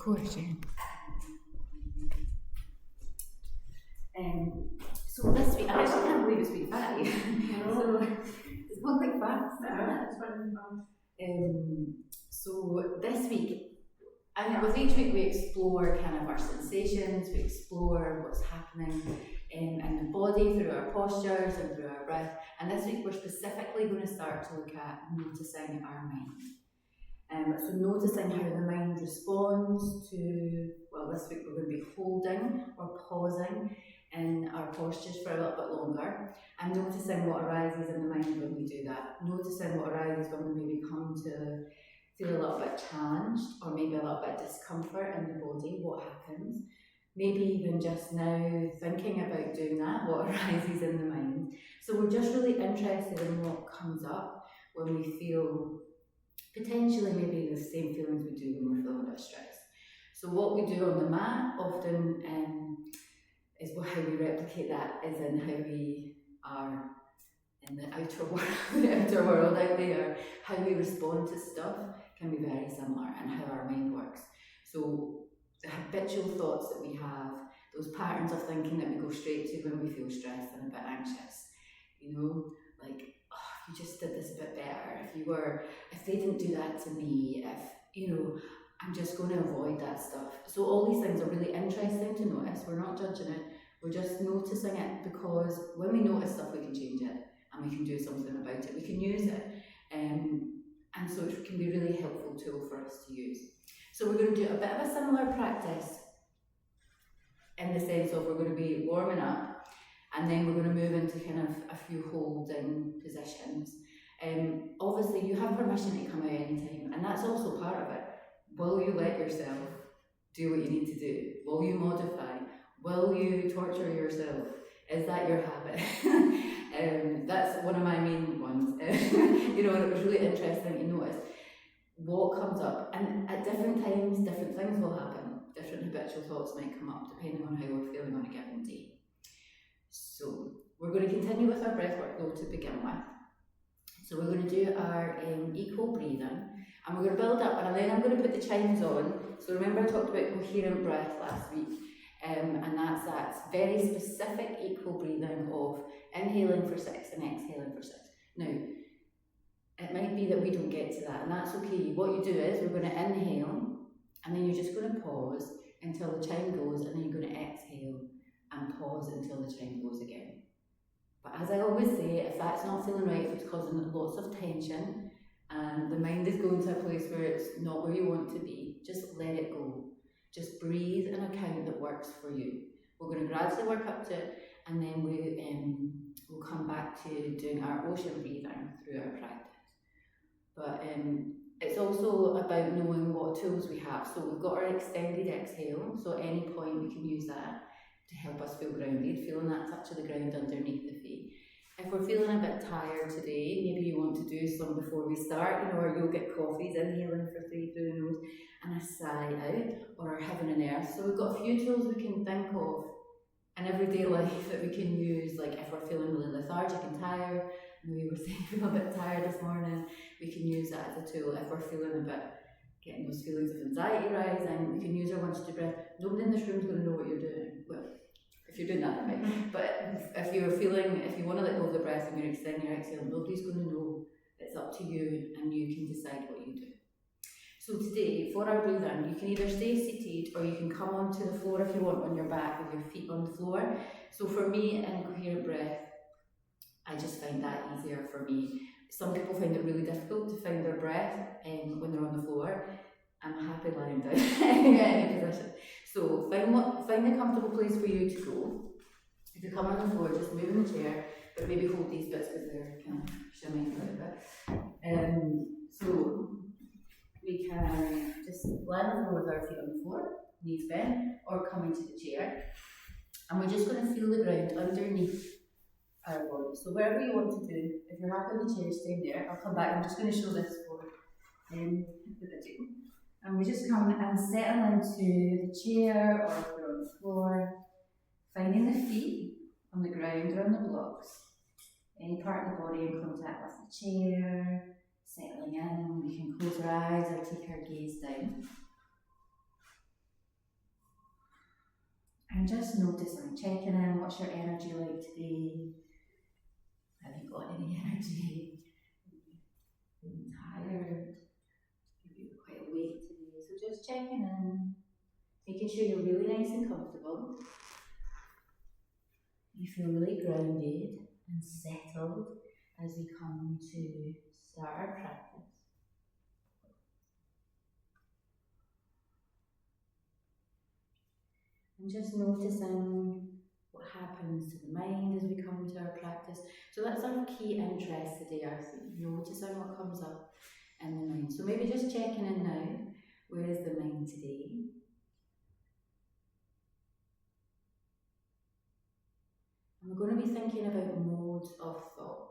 recording. So this week, I actually can't believe it's week 5. So it's gone quite fast. It's running fast. So this week, and with each week we explore kind of our sensations, we explore what's happening in the body through our postures and through our breath. And this week we're specifically going to start to look at noticing our mind. So noticing how the mind responds to, well, this week we're going to be holding or pausing in our postures for a little bit longer, and noticing what arises in the mind when we do that. Noticing what arises when we maybe come to feel a little bit challenged, or maybe a little bit discomfort in the body, what happens. Maybe even just now thinking about doing that, what arises in the mind. So we're just really interested in what comes up when we feel potentially maybe the same feelings we do when we're feeling a bit stressed. So what we do on the mat often is how we replicate that is in how we are in the outer world, the outer world out there. How we respond to stuff can be very similar, and how our mind works. So the habitual thoughts that we have, those patterns of thinking that we go straight to when we feel stressed and a bit anxious, like, oh, you just did this a bit better, if they didn't do that to me, I'm just going to avoid that stuff. So all these things are really interesting to notice. We're not judging it, we're just noticing it, because when we notice stuff we can change it and we can do something about it, we can use it, and so it can be a really helpful tool for us to use. So we're going to do a bit of a similar practice in the sense of we're going to be warming up, and then we're going to move into kind of a few holding positions. Obviously you have permission to come out anytime, and that's also part of it. Will you let yourself do what you need to do? Will you modify? Will you torture yourself? Is that your habit? That's one of my main ones. And it was really interesting to notice what comes up, and at different times different things will happen. Different habitual thoughts might come up depending on how we're feeling on a given day. So we're going to continue with our breath work though to begin with. So we're going to do our equal breathing, and we're going to build up, and then I'm going to put the chimes on. So remember I talked about coherent breath last week, and that's very specific equal breathing of inhaling for 6 and exhaling for 6. Now, it might be that we don't get to that, and that's okay. What you do is we're going to inhale, and then you're just going to pause until the chime goes, and then you're going to exhale and pause until the chime goes again. But as I always say, if that's not feeling right, if it's causing lots of tension, and the mind is going to a place where it's not where you want to be, just let it go. Just breathe in a count that works for you. We're going to gradually work up to it, and then we'll come back to doing our ocean breathing through our practice. But it's also about knowing what tools we have. So we've got our extended exhale, so at any point we can use that to help us feel grounded, feeling that touch of the ground underneath the feet. If we're feeling a bit tired today, maybe you want to do some before we start, our yogic coffees, inhaling for 3 through the nose and a sigh out, or our heaven and earth. So we've got a few tools we can think of in everyday life that we can use, like if we're feeling really lethargic and tired, maybe we're saying we feel a bit tired this morning, we can use that as a tool. If we're feeling a bit, getting those feelings of anxiety rising, we can use our 1 2 breath. Nobody in this room is going to know what you're doing. Well, if you're doing that, right? But if you want to let go of the breath and you're extending your exhale, nobody's going to know. It's up to you, and you can decide what you do. So today, for our breathing, you can either stay seated or you can come onto the floor if you want, on your back with your feet on the floor. So for me, in coherent breath, I just find that easier for me. Some people find it really difficult to find their breath when they're on the floor. I'm happy lying down in any position. So find a comfortable place for you to go. If you come on the floor, just move in the chair, but maybe hold these bits because they're kind of shimmying a little bit. So we can just lie on the floor with our feet on the floor, knees bent, or come into the chair. And we're just going to feel the ground underneath our body. So wherever you want to do, if you're happy in the chair, stay there. I'll come back. I'm just going to show this for the video. And we just come and settle into the chair, or if we're on the floor, finding the feet on the ground or on the blocks. Any part of the body in contact with the chair, settling in. We can close our eyes or take our gaze down. And just noticing, checking in, what's your energy like today? Have you got any energy? Feeling tired? Maybe you're quite awake today. So just checking in, making sure you're really nice and comfortable. You feel really grounded and settled as we come to start our practice. And just noticing what happens to the mind as we come to our practice. So that's our key interest today, our theme, noticing what comes up in the mind. So maybe just checking in now, where is the mind today? And we're going to be thinking about modes of thought.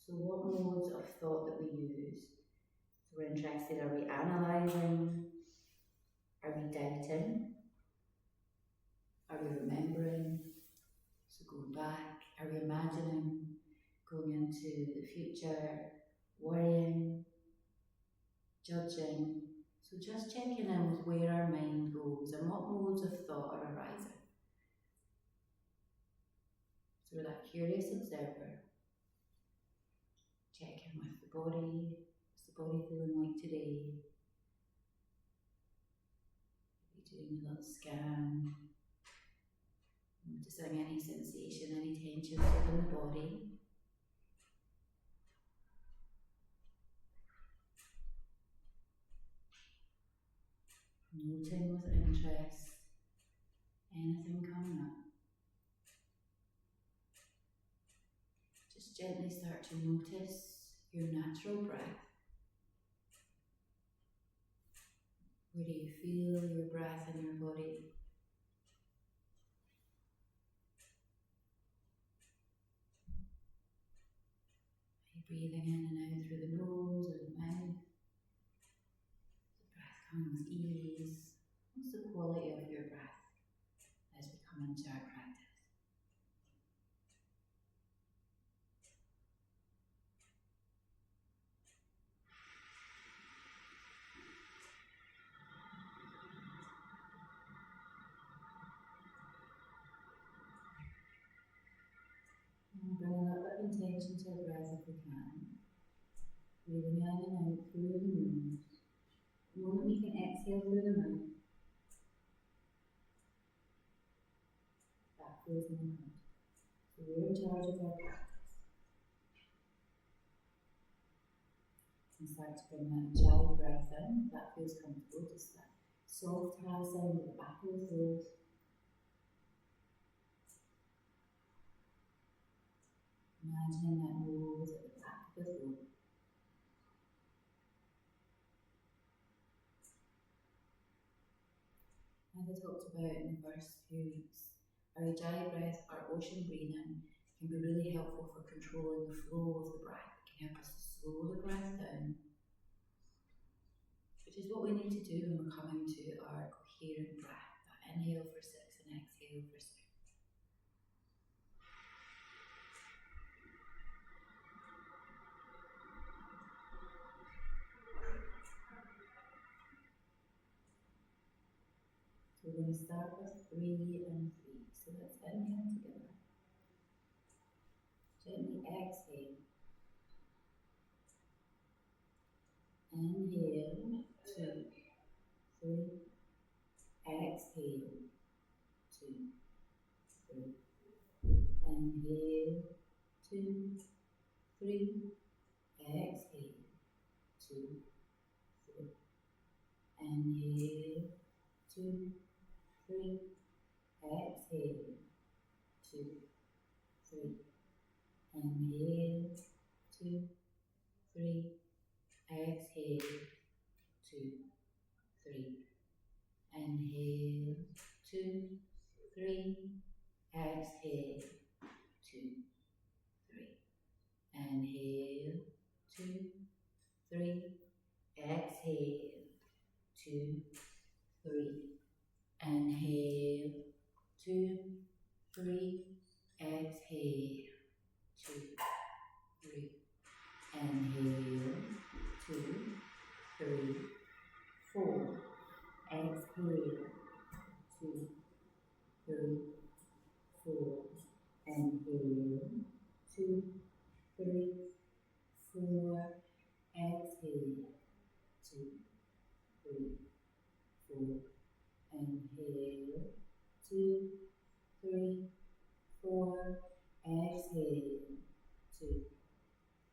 So what modes of thought that we use? So we're interested, are we analysing? Are we doubting? Are we remembering? So going back, are we imagining? Going into the future, worrying, judging. So just checking in with where our mind goes and what modes of thought are arising. So we're that curious observer. Checking with the body. What's the body feeling like today? Doing a little scan. Noticing any sensation, any tension within the body. Noting with interest anything coming up. Just gently start to notice your natural breath. Where do you feel your breath in your body? Are you breathing in and out through the nose or the mouth? Is the breath coming with ease? What's the quality of your breath as we come into our practice? And bring a little bit of intention to our breath if we can. Breathing in and out through the nose. The moment we can exhale through the mouth, that feels more good. So we're in charge of our practice. And start to bring that jai breath in, that feels comfortable, just that soft ha sound at the back of the throat. Imagining that nose at the back of the throat. As I talked about in the first few weeks, our Ujjayi breath, our ocean breathing, can be really helpful for controlling the flow of the breath. It can help us to slow the breath down, which is what we need to do when we're coming to our coherent breath. That inhale for 6 and exhale for 6. So we're going to start with 3 and 3. So let's inhale together. Gently exhale. Inhale, 2, 3. Exhale, 2, 3. Inhale, 2, 3. Exhale, 2, 3. Inhale, 2, 3. Exhale, 2, 3. Inhale, 2, 3. Exhale, 2, 3. Inhale, 2, 3. Exhale, 2, 3. Inhale, 2, 3. Exhale, 2, 3. Inhale, 2, 3. Exhale, 2, 3. Inhale, 2, 3, 4. Exhale, 2, 3, 4. Inhale, 2, 3, 4. Exhale, 2,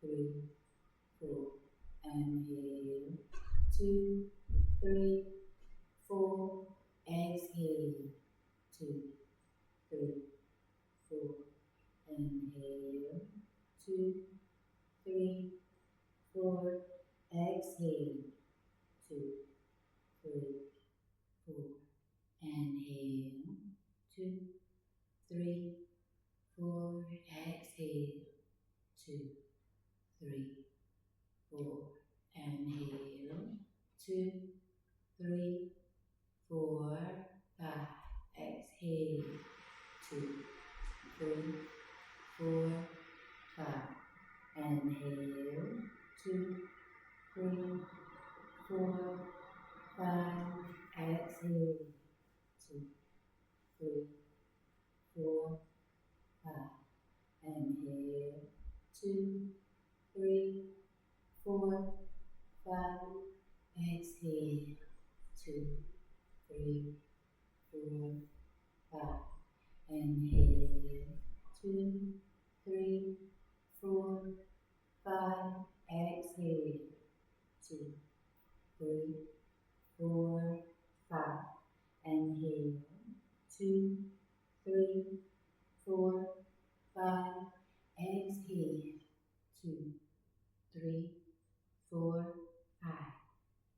3, 4. Inhale, 2, 3, 4. Exhale, 2, 3, 4. Inhale, 2, 3, 4. Exhale, 2, 3, 4. Inhale, 2, 3, 4. Exhale, 2, 3, 4. Inhale, 2, 3, 4. 5. Exhale, 2, 3, 4, 5. Inhale, 2, 3, 4, 5. Exhale, 2, 3, 4, 5. Inhale, 2, 3, 4, 5. Exhale, 2, 3, 4, 5. Inhale, 2, 3, 4, 5. Exhale, 2, 3, 4, 5. Inhale, 2, 3, 4, 5. Exhale, 2, 3, 4, 5.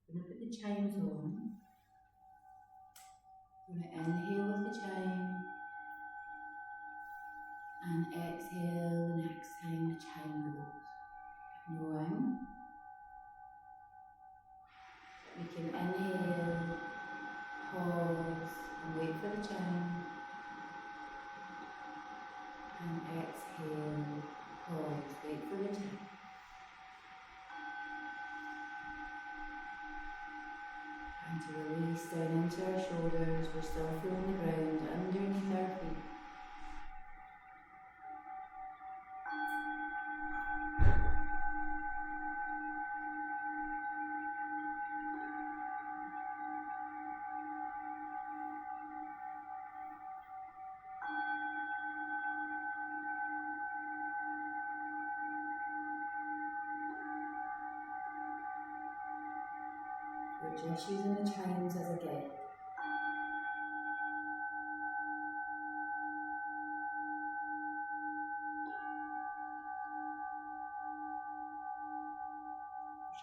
We're going to put the chimes on. We're going to inhale with the chime and exhale the next time the chime goes. Knowing we can inhale, pause and wait for the chime, and exhale, pause, wait for the chime. And to release down into our shoulders, we're still feeling the ground underneath our feet. We're just using the chimes as a guide.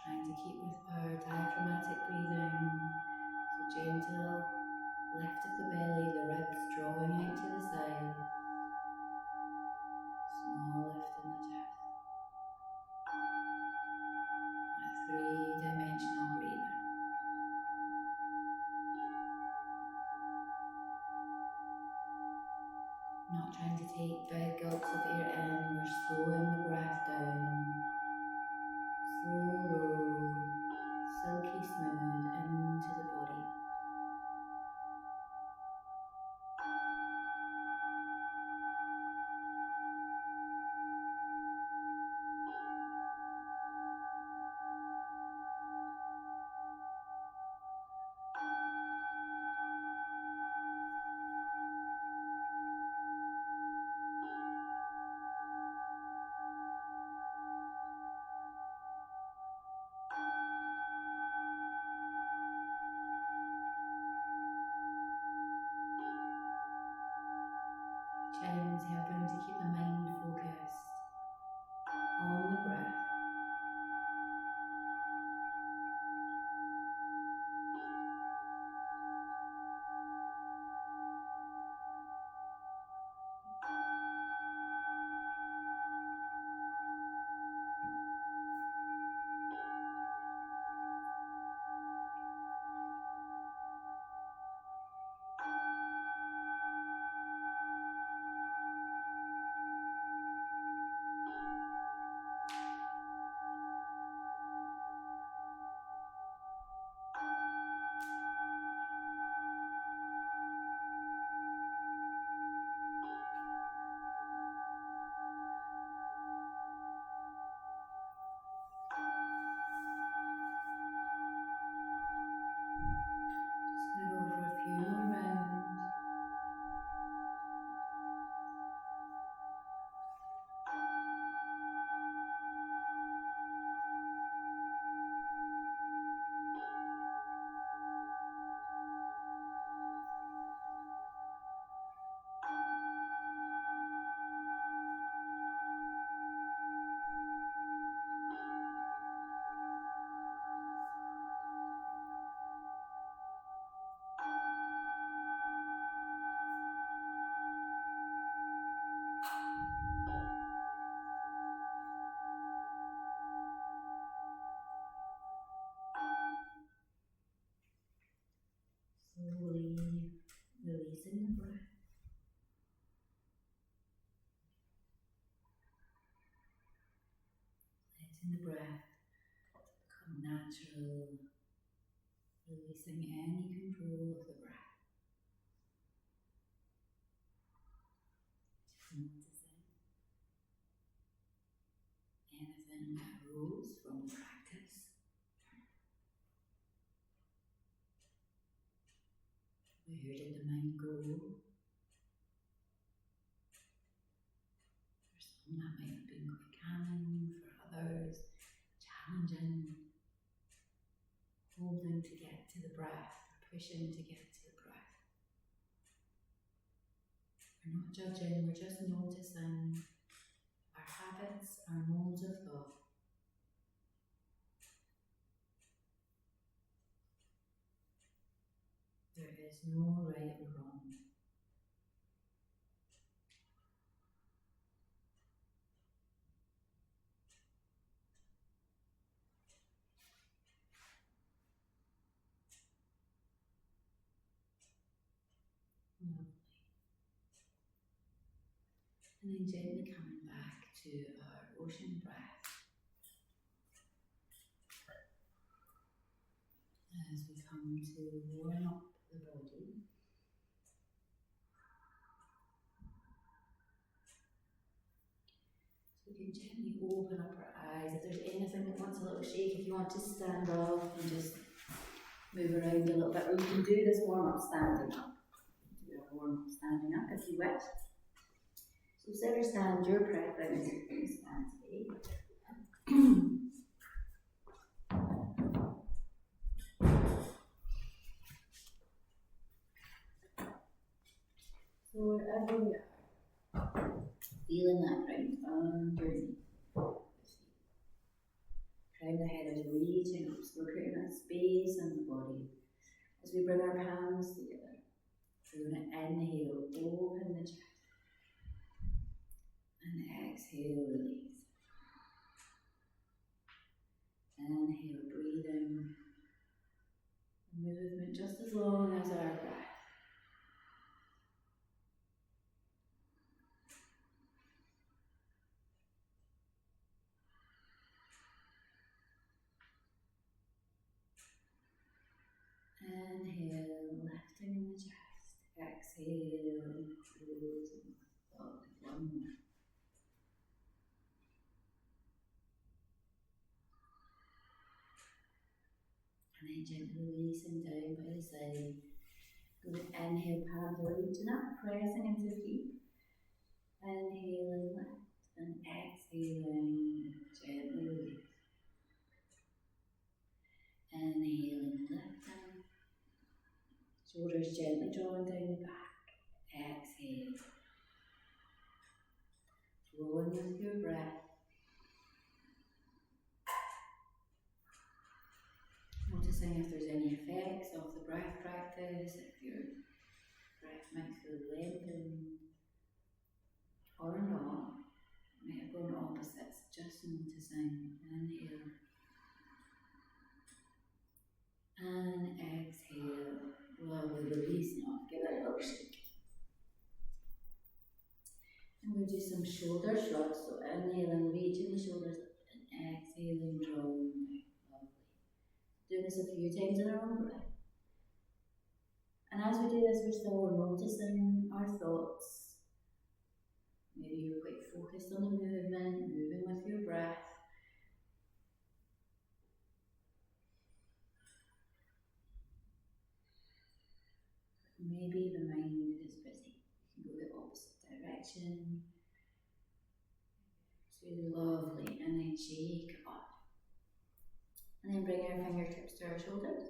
Trying to keep with our diaphragmatic breathing, so gentle lift of the belly, the ribs drawing out to the side, small lift in the chest, a three-dimensional breathing. Not trying to take big gulps of air in, we're slowing the breath down, slow, silky smooth into the body. Chimes helping to keep the mind focused on the breath. natural, releasing any control of the breath. Just noticing anything that arose from the practice. Where did the mind go? For some that might have been quite calming, for others challenging, holding to get to the breath, or pushing to get to the breath. We're not judging, we're just noticing our habits, our modes of thought. There is no right or wrong. Lovely. And then gently coming back to our ocean breath. As we come to warm up the body. So we can gently open up our eyes. If there's anything that wants a little shake, if you want to stand up and just move around a little bit, or you can do this warm up standing up. Do a warm up standing up if you wish. So whichever stand your preference, you can stand today. So wherever we are, feeling that ground underneath. Crown of the head is reaching up, so we're creating that space in the body. As we bring our palms together, we're going to inhale, open the chest, and exhale, release. Inhale, breathing, movement just as long as our breath. Inhale, lifting in the chest. Exhale, closing. One more. And then gently releasing down by the side. Good. Inhale, palms are reaching up, pressing into the feet. Inhaling, lift, and exhaling, gently release. Inhaling, lifting. Shoulders gently drawn down the back. Exhale. Flowing with your breath. Noticing if there's any effects of the breath practice, if your breath might feel lengthened or not. It might have gone opposites, just noticing. Inhale. And exhale. Lovely, releasing off. Give it a little shake. And we'll do some shoulder shrugs. So inhaling, reaching the shoulders up, and exhaling, drawing down. Lovely. Doing this a few times in our own breath. And as we do this, we're still noticing our thoughts. Maybe you're quite focused on the movement, moving with your breath. Maybe the mind is busy. You can go the opposite direction. It's really lovely. And then shake up. And then bring our fingertips to our shoulders.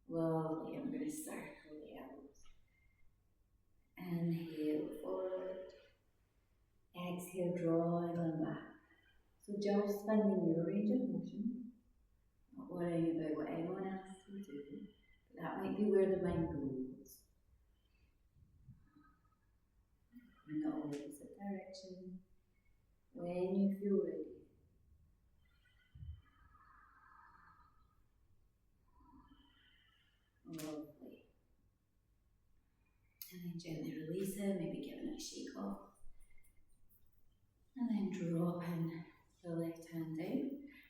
Lovely. And we're going to circle the elbows. Inhale forward. Exhale, drawing them back. So just finding your range of motion. Not worrying about what anyone else will do. But that might be where the mind goes. In the opposite direction. When you feel ready. Lovely. And then gently release it, maybe giving it a shake off. And then dropping the left hand down.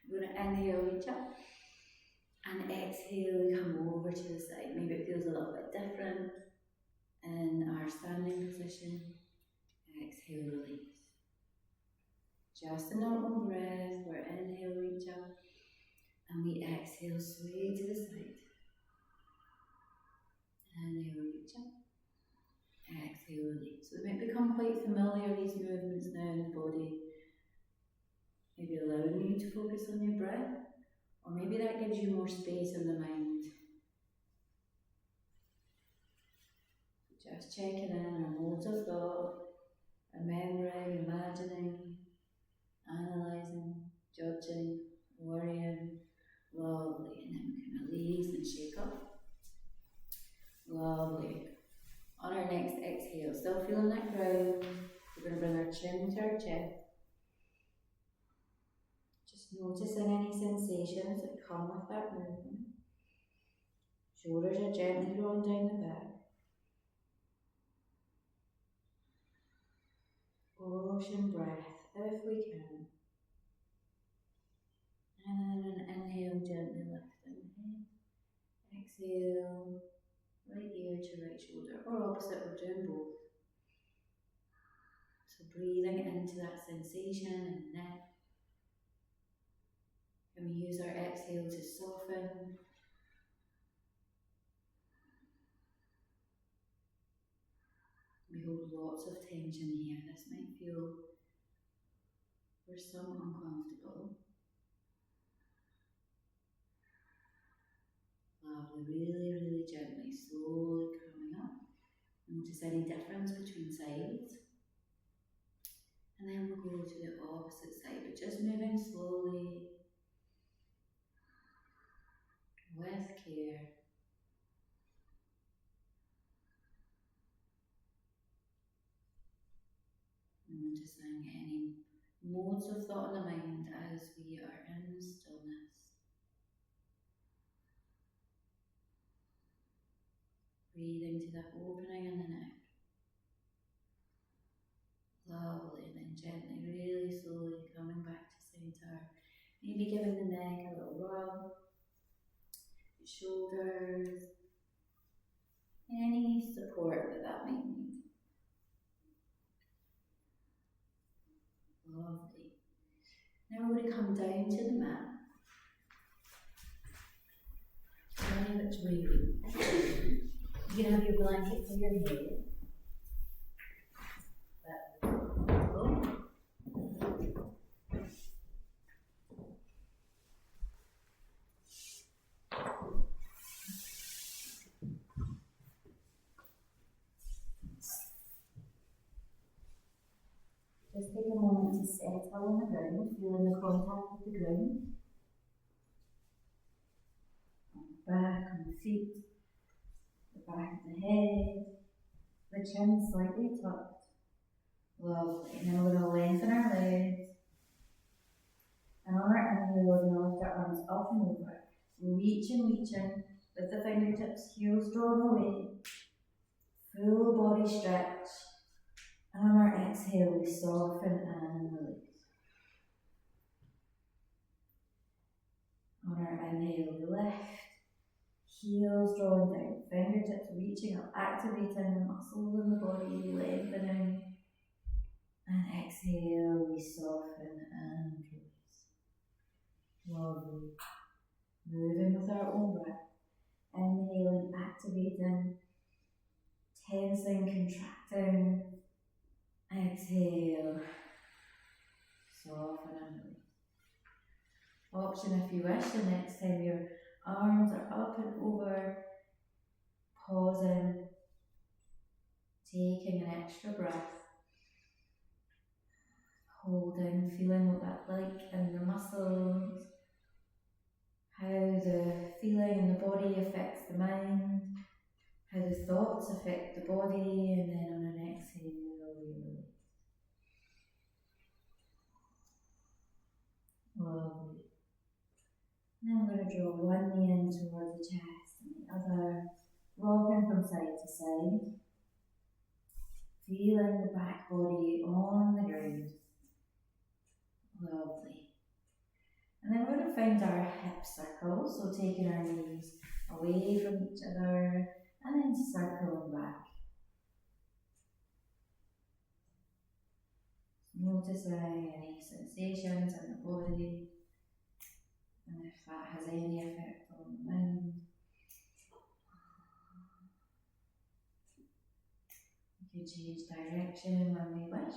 We're going to inhale, reach up. And exhale, we come over to the side. Maybe it feels a little bit different in our standing position. Exhale, release. Just a normal breath, we're inhale, reach up, and we exhale, sway to the side. Inhale, reach up, exhale, release. So they might become quite familiar, these movements now in the body. Maybe allowing you to focus on your breath, or maybe that gives you more space in the mind. Just checking in on modes of thought, remembering, imagining, analysing, judging, worrying. Lovely. And then we can release and shake up. Lovely. On our next exhale, still feeling that ground, we're going to bring our chin to our chest. Just noticing any sensations that come with that movement. Shoulders are gently drawn down the back. Ocean breath, if we can. And an inhale, gently lifting the head. Exhale, right ear to right shoulder, or opposite, we're doing both. So breathing into that sensation in the neck. And we use our exhale to soften. We hold lots of tension here. This might feel for some uncomfortable. Lovely, really, really gently, slowly coming up. Notice any difference between sides. And then we'll go to the opposite side, but just moving slowly, with care. Noticing any modes of thought in the mind as we are in stillness. Breathing to that opening in the neck. Lovely, and then gently, really slowly coming back to centre. Maybe giving the neck a little rub. The shoulders. Any support that might need. Lovely. Now we're going to come down to the mat. Any which way. You can have your blanket for your head. Just take a moment to settle on the ground, feeling the contact with the ground. On the back, on the feet, the back of the head, the chin slightly tucked. Lovely. Now we're going to lengthen our legs. And on our inhale, we're going to lift our arms up and over. Reaching with the fingertips, heels drawn away. Full body stretch. And on our exhale, we soften and release. On our inhale, we lift. Heels drawn down, fingertips reaching up, activating the muscles in the body, lengthening. And exhale, we soften and release. Lovely. Moving with our own breath. Inhaling, activating, tensing, contracting. Exhale, soften and release. Option if you wish, the next time your arms are up and over, pausing, taking an extra breath, holding, feeling what that's like in the muscles, how the feeling in the body affects the mind, how the thoughts affect the body, and then on an exhale, we release. Lovely. Now I'm going to draw one knee in towards the chest and the other, rocking from side to side. Feeling the back body on the ground. Lovely. And then we're going to find our hip circles, so taking our knees away from each other and then circling back. Noticing any sensations in the body and if that has any effect on the mind. We can change direction when we wish.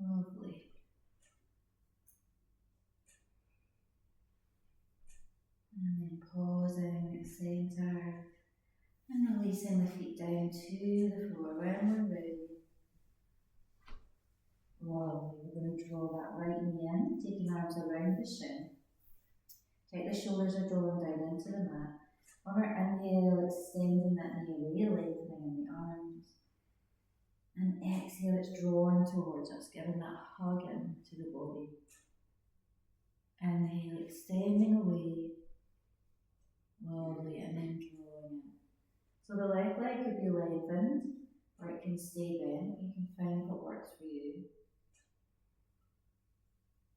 Lovely. And then pausing at centre and releasing the feet down to the floor when we're ready. Lovely. We're going to draw that right knee in, taking arms around the shin. Check the shoulders are drawing down into the mat. On our inhale, extending that knee away, lengthening in the arms. And exhale, it's drawing towards us, giving that hug into the body. Inhale, extending away. Lovely, and then drawing in. So the left leg could be lengthened, or it can stay bent. You can find what works for you.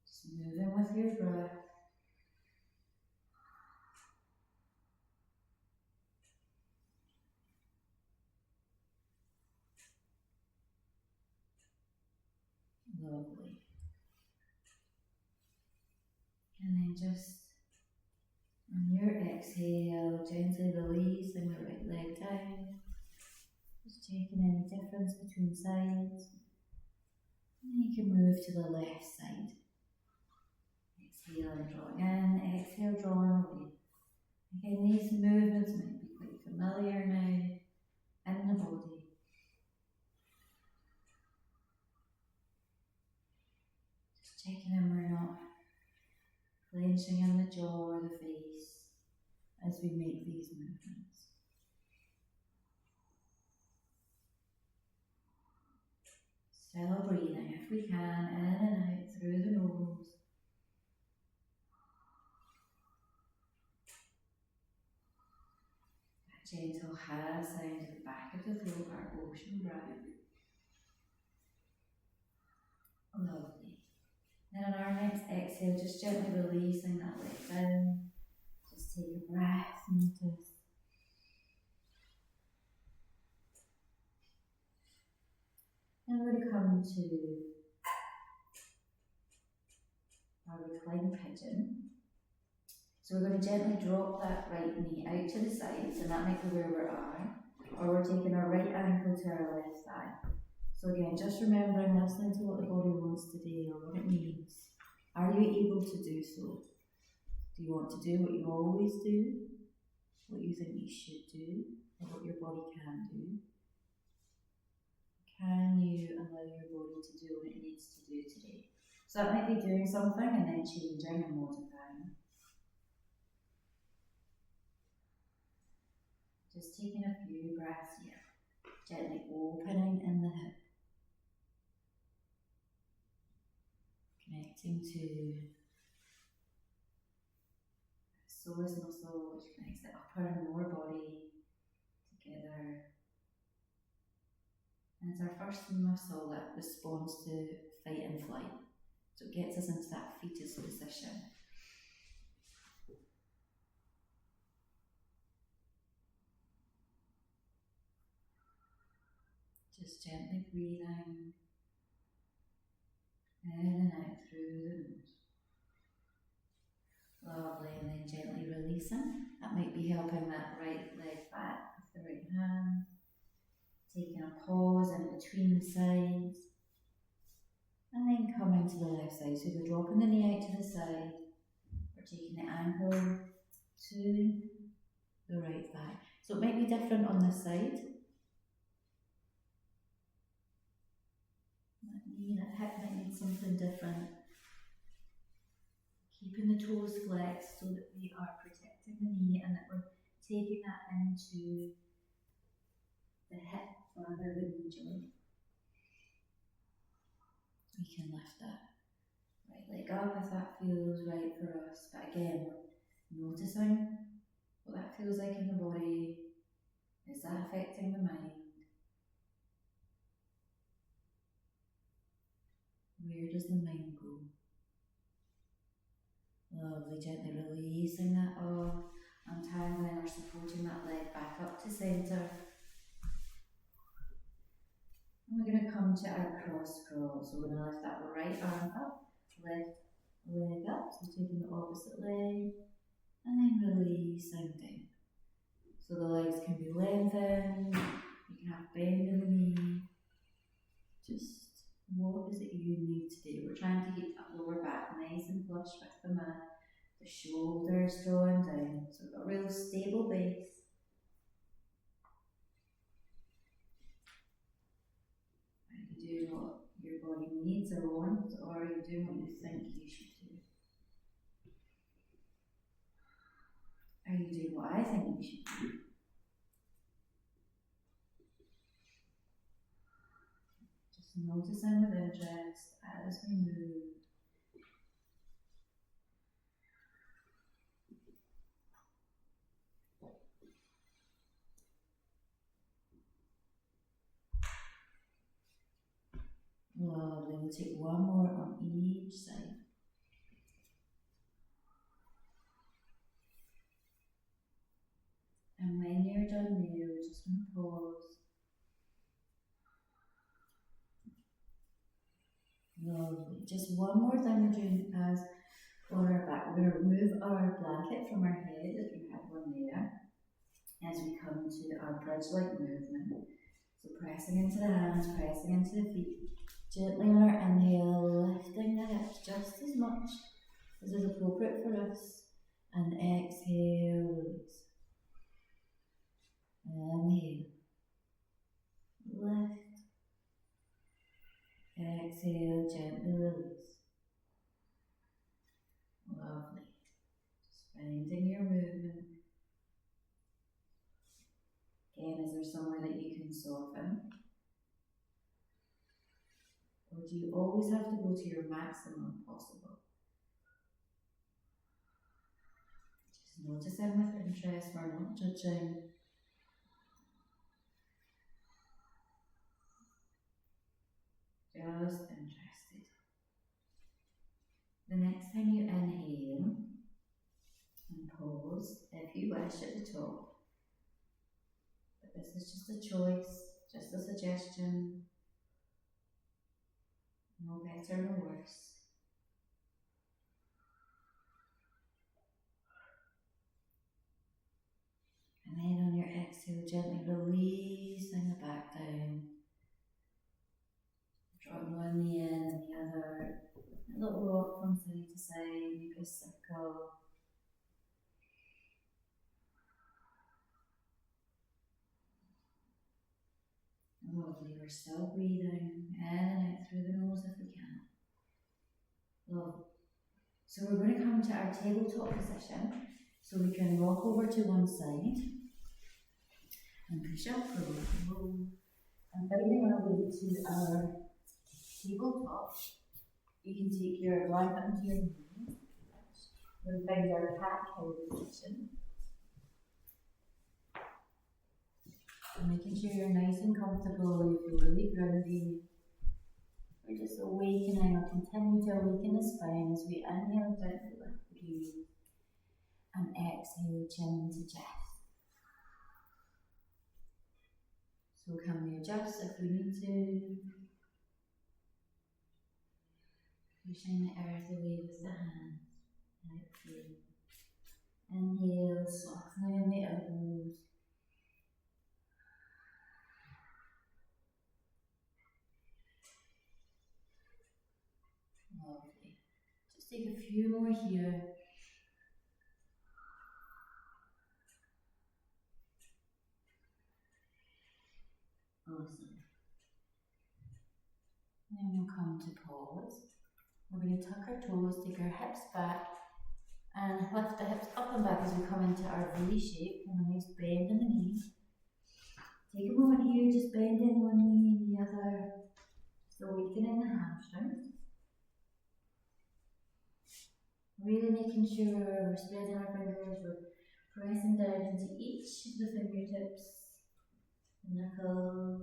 Just moving with your breath. Lovely. And then just on your exhale, gently releasing the right leg down. Just checking any difference between sides. And you can move to the left side. Exhale and drawing in, exhale, drawing away. Again, these movements might be quite familiar now in the body. Just checking in we're not clenching in the jaw or the face as we make these movements. Still breathing if we can, in and out through the nose. That gentle ha sound at the back of the throat, our ocean breath. Lovely. Then on our next exhale, just gently releasing that leg down. Just take a breath, notice. And we're going to come to our reclined pigeon. So we're going to gently drop that right knee out to the sides, and that might be where we are. Or we're taking our right ankle to our left thigh. So again, just remembering, listening to what the body wants today or what it needs. Are you able to do so? Do you want to do what you always do? What you think you should do? Or what your body can do? Can you allow your body to do what it needs to do today? So that might be doing something and then changing and modifying. Just taking a few breaths here. Gently opening in the hip. Connecting to psoas muscle, which connects the upper and lower body together. And it's our first muscle that responds to fight and flight. So it gets us into that fetus position. Just gently breathing in and out through the nose. Lovely, and then gently releasing. That might be helping that right leg back with the right hand. Taking a pause in between the sides. And then coming to the left side. So we're dropping the knee out to the side. We're taking the ankle to the right thigh. So it might be different on this side. That hip might need something different. Keeping the toes flexed so that we are protecting the knee and that we're taking that into the hip rather than the joint. We can lift that right leg up if that feels right for us. But again, we're noticing what that feels like in the body. Is that affecting the mind? Where does the mind go? Lovely, gently releasing that off, untangling or supporting that leg back up to centre. And we're going to come to our cross crawl. So we're going to lift that right arm up, left leg up, so taking the opposite leg, and then releasing down. So the legs can be lengthened, you can have bend in the knee. Just what is it you need to do? We're trying to keep that lower back nice and flush with the mat. The shoulders drawing down, so we've got a real stable base. Are you doing what your body needs or wants, or are you doing what you think you should do? Are you doing what I think you should do? Just noticing with interest as we move. Lovely, we'll take one more on each side. And when you're done there, we're just going to pause. Lovely. Just one more thing we're doing as on our back. We're going to remove our blanket from our head, if you have one there, as we come to our bridge-like movement. So pressing into the hands, pressing into the feet. Gently on our inhale, lifting the hips just as much as is appropriate for us. And exhale, release. Inhale, lift. Exhale, gently release. Lovely. Just finding your movement. Again, is there somewhere that you can soften? Or do you always have to go to your maximum possible? Just noticing with interest, we're not judging. Just interested. The next time you inhale, and pause, if you wish, at the top. But this is just a choice, just a suggestion. No better, no worse. And then on your exhale, gently releasing the back down. Drawing one knee in and the other. A little rock from side to side, maybe a circle. Lovely, we're still breathing in and out through the nose if we can. Lovely. So we're going to come to our tabletop position. So we can rock over to one side and push up, roll, and finding our way to our tabletop. You can take your blanket into your hands. We'll find our cat-cow position. And making sure you're nice and comfortable, you feel really grounded. We're just awakening, or continue to awaken the spine as we inhale down to the breathe. And exhale, chin to chest. So can we adjust if we need to? Pushing the earth away with the hands. Exhale. Inhale, softening the elbows. Lovely. Just take a few more here. Awesome. And then we'll come to pause. We're going to tuck our toes, take our hips back, and lift the hips up and back as we come into our V shape, and a nice bend in the knee. Take a moment here, just bending one knee and the other, just awakening the hamstrings. Really making sure we're spreading our fingers, we're Pressing down into each of the fingertips, the knuckles.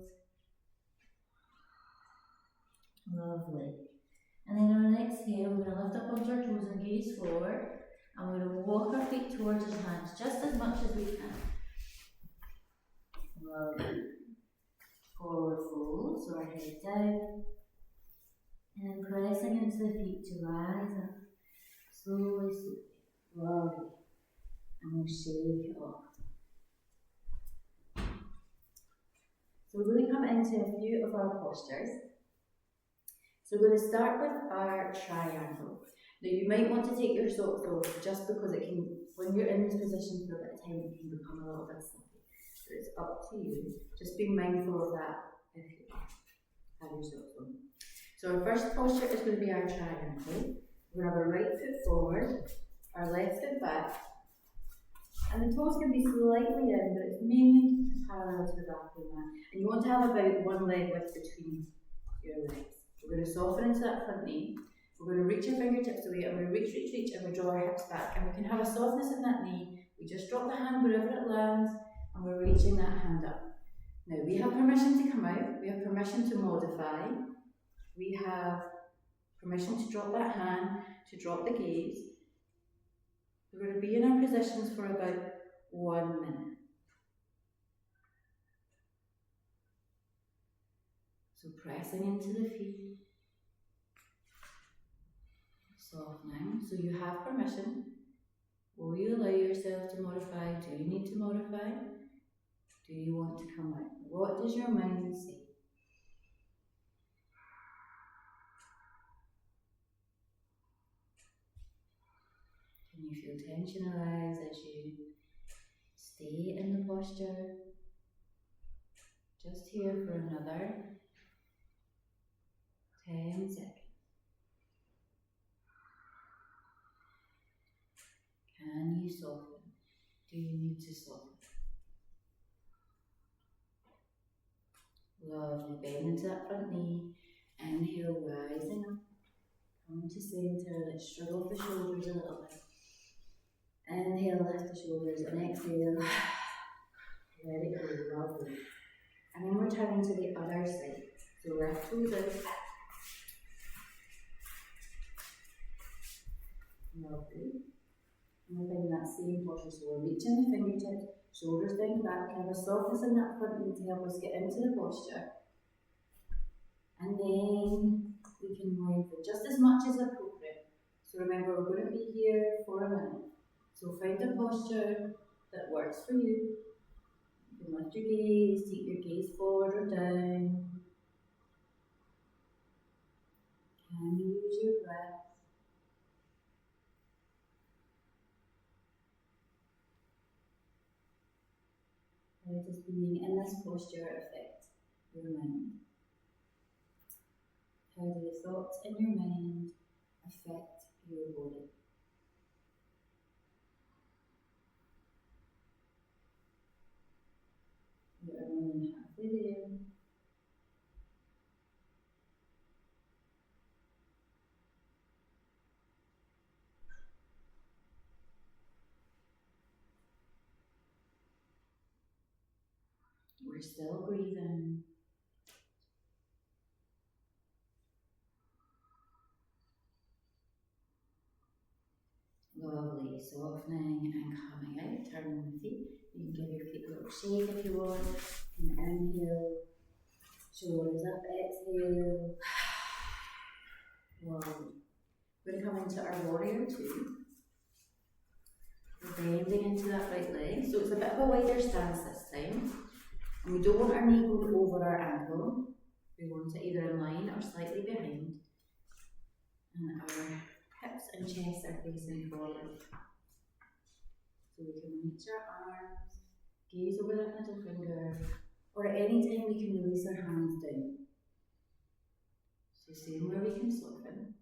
Lovely. And then on an exhale, we're going to lift up onto our toes and gaze forward. And we're going to walk our feet towards our hands just as much as we can. Lovely. Forward fold, so our head down. And pressing into the feet to rise up. Slowly, slowly. Lovely. And we'll shake it off. So we're going to come into a few of our postures. So we're going to start with our triangle. Now you might want to take your socks off just because it can, when you're in this position for a bit of time, it can become a little bit slippy. So it's up to you. Just be mindful of that if you have your socks on. So our first posture is going to be our triangle. We're going to have our right foot forward, our left foot back, and the toes can be slightly in, but it's mainly parallel to the back of the mat. And you want to have about one leg width between your legs. We're going to soften into that front knee. We're going to reach our fingertips away, and we reach, and we draw our hips back. And we can have a softness in that knee. We just drop the hand wherever it lands, and we're reaching that hand up. Now we have permission to come out. We have permission to modify. We have permission to drop that hand, to drop the gaze. We're going to be in our positions for about 1 minute. So pressing into the feet, softening. So you have permission. Will you allow yourself to modify? Do you need to modify? Do you want to come out? What does your mind say? Can you feel tension arise as you stay in the posture? Just here for another 10 seconds. Can you soften? Do you need to soften? Lovely. Bend into that front knee. Inhale, rising up. Come to center. Let's shrug off the shoulders a little bit. Inhale, lift the shoulders, and exhale. Let it go. Lovely. And then we're turning to the other side. So left toes out. Lovely. And we're in that same posture. So we're reaching the fingertips, shoulders down back. We have a softness in that front knee to help us get into the posture. And then we can lengthen just as much as appropriate. So remember, we're going to be here for a minute. So find a posture that works for you. You can lift your gaze, take your gaze forward or down. Can you use your breath? How does being in this posture affect your mind? How do the thoughts in your mind affect your body? We are more than halfway there. We're still breathing. Lovely, softening and coming out, turning the feet. You can give your feet a little shake if you want. And inhale, shoulders up, exhale. Lovely. We're going to come into our warrior two. We're bending into that right leg. So it's a bit of a wider stance this time. And we don't want our knee going over our ankle. We want it either in line or slightly behind. And our hips and chest are facing forward. So we can reach our arms, gaze over that middle finger, or at any time we can release our hands down. So same where we can soften.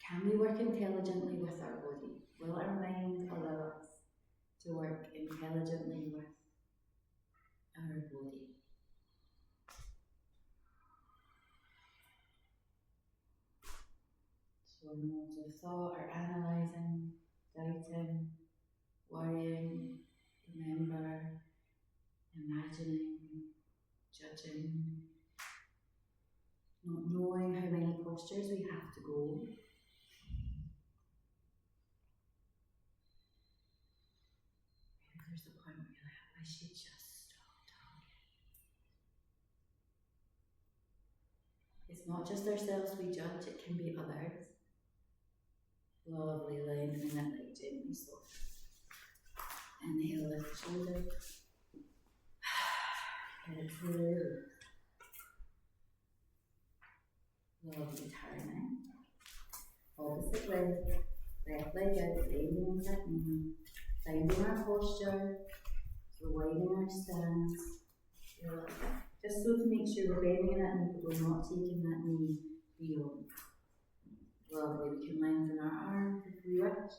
Can we work intelligently with our body? Will our mind allow us to work intelligently with our body? So modes of thought or analysing, doubting, worrying, remember, imagining, judging, not knowing how many postures we have to go. Maybe there's a point where you're like, I should just stop talking. It's not just ourselves we judge, it can be others. Lovely, lengthening it like gently soft. Inhale, lift the shoulder. Exhale. Lovely, turning. Opposite leg. Left leg out, bending into that knee. Finding our posture. So widening our stance. Just so to make sure we're bending in that knee, but we're not taking that knee beyond. Lovely, we can lengthen our arms if we wish.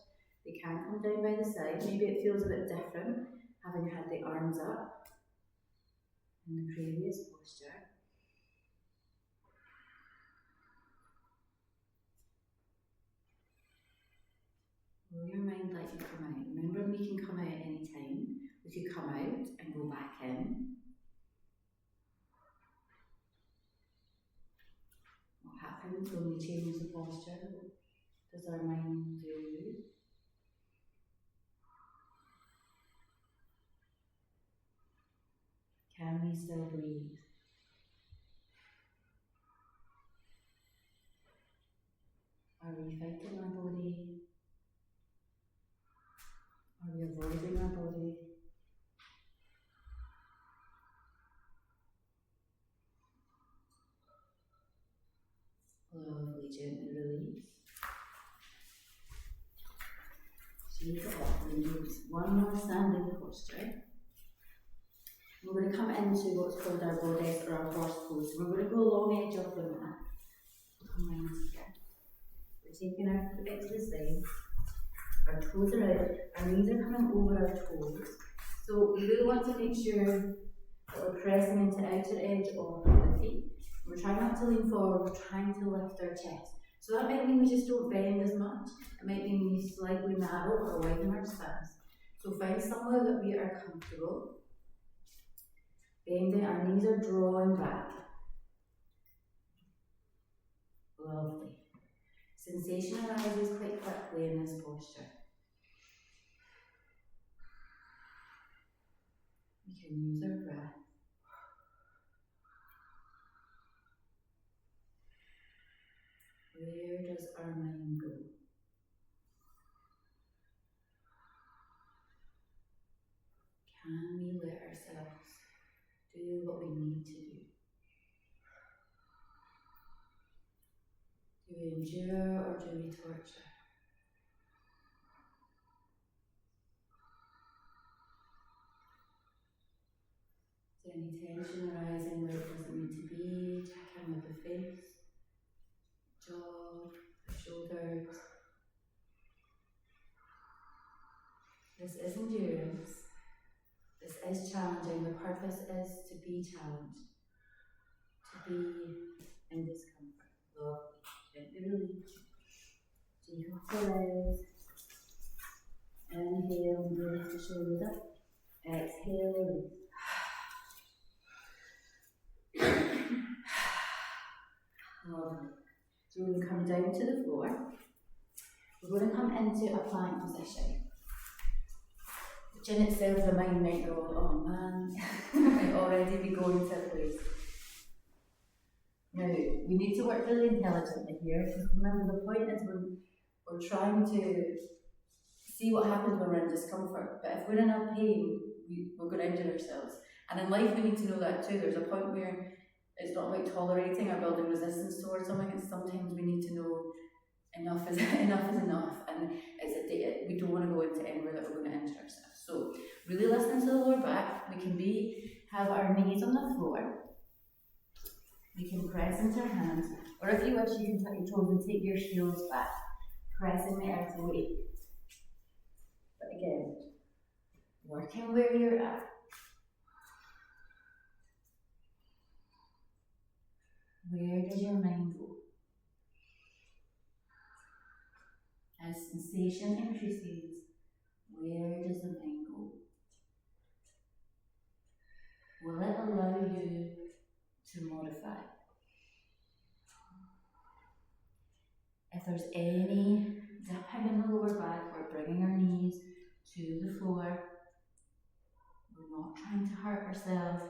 They can come down by the side. Maybe it feels a bit different having had the arms up in the previous posture. Will your mind let you come out? Remember, we can come out at any time. We could come out and go back in. What happens when we change the posture? What does our mind do? Can we still breathe? Are we fighting our body? Are we avoiding our body? Lovely, gently release. Shake it off and use one more standing posture. We're going to come into what's called our goddess or our horse pose. So we're going to go long edge of the mat. Come round here. We're taking our foot to the side. Our toes are out. Our knees are coming over our toes. So we really want to make sure that we're pressing into the outer edge of the feet. We're trying not to lean forward, we're trying to lift our chest. So that might mean we just don't bend as much. It might mean we slightly narrow or widen our stance. So find somewhere that we are comfortable. Bending, our knees are drawing back. Lovely. Sensation arises quite quickly in this posture. We can use our breath. Where does our mind go? Can we let ourselves do what we need to do? Do we endure or do we torture? Is there any tension arising where it doesn't need to be? Check in with the face, jaw, the shoulders. This is endurance. This is challenging. The purpose is to be challenged, to be in discomfort. Lovely. Gently release. Take off the legs. Inhale and lift the shoulders up. Exhale, release. Lovely. So we're going to come down to the floor. We're going to come into a plank position. Which in itself, the mind might go, oh man, might already be going to a place. Now, we need to work really intelligently here, because remember the point is we're trying to see what happens when we're in discomfort, but if we're in our pain, we're going to injure ourselves. And in life we need to know that too. There's a point where it's not about tolerating or building resistance towards something, it's sometimes we need to know enough is enough, and we don't want to go into anywhere that we're going to injure ourselves. So really listen to the lower back. We can have our knees on the floor. We can press into our hands, or if you wish, you can tuck your toes and take your heels back, pressing the earth away. But again, working where you're at. Where does your mind go? As sensation increases, where does the mind go? Will it allow you to modify? If there's any dipping in the lower back, we're bringing our knees to the floor. We're not trying to hurt ourselves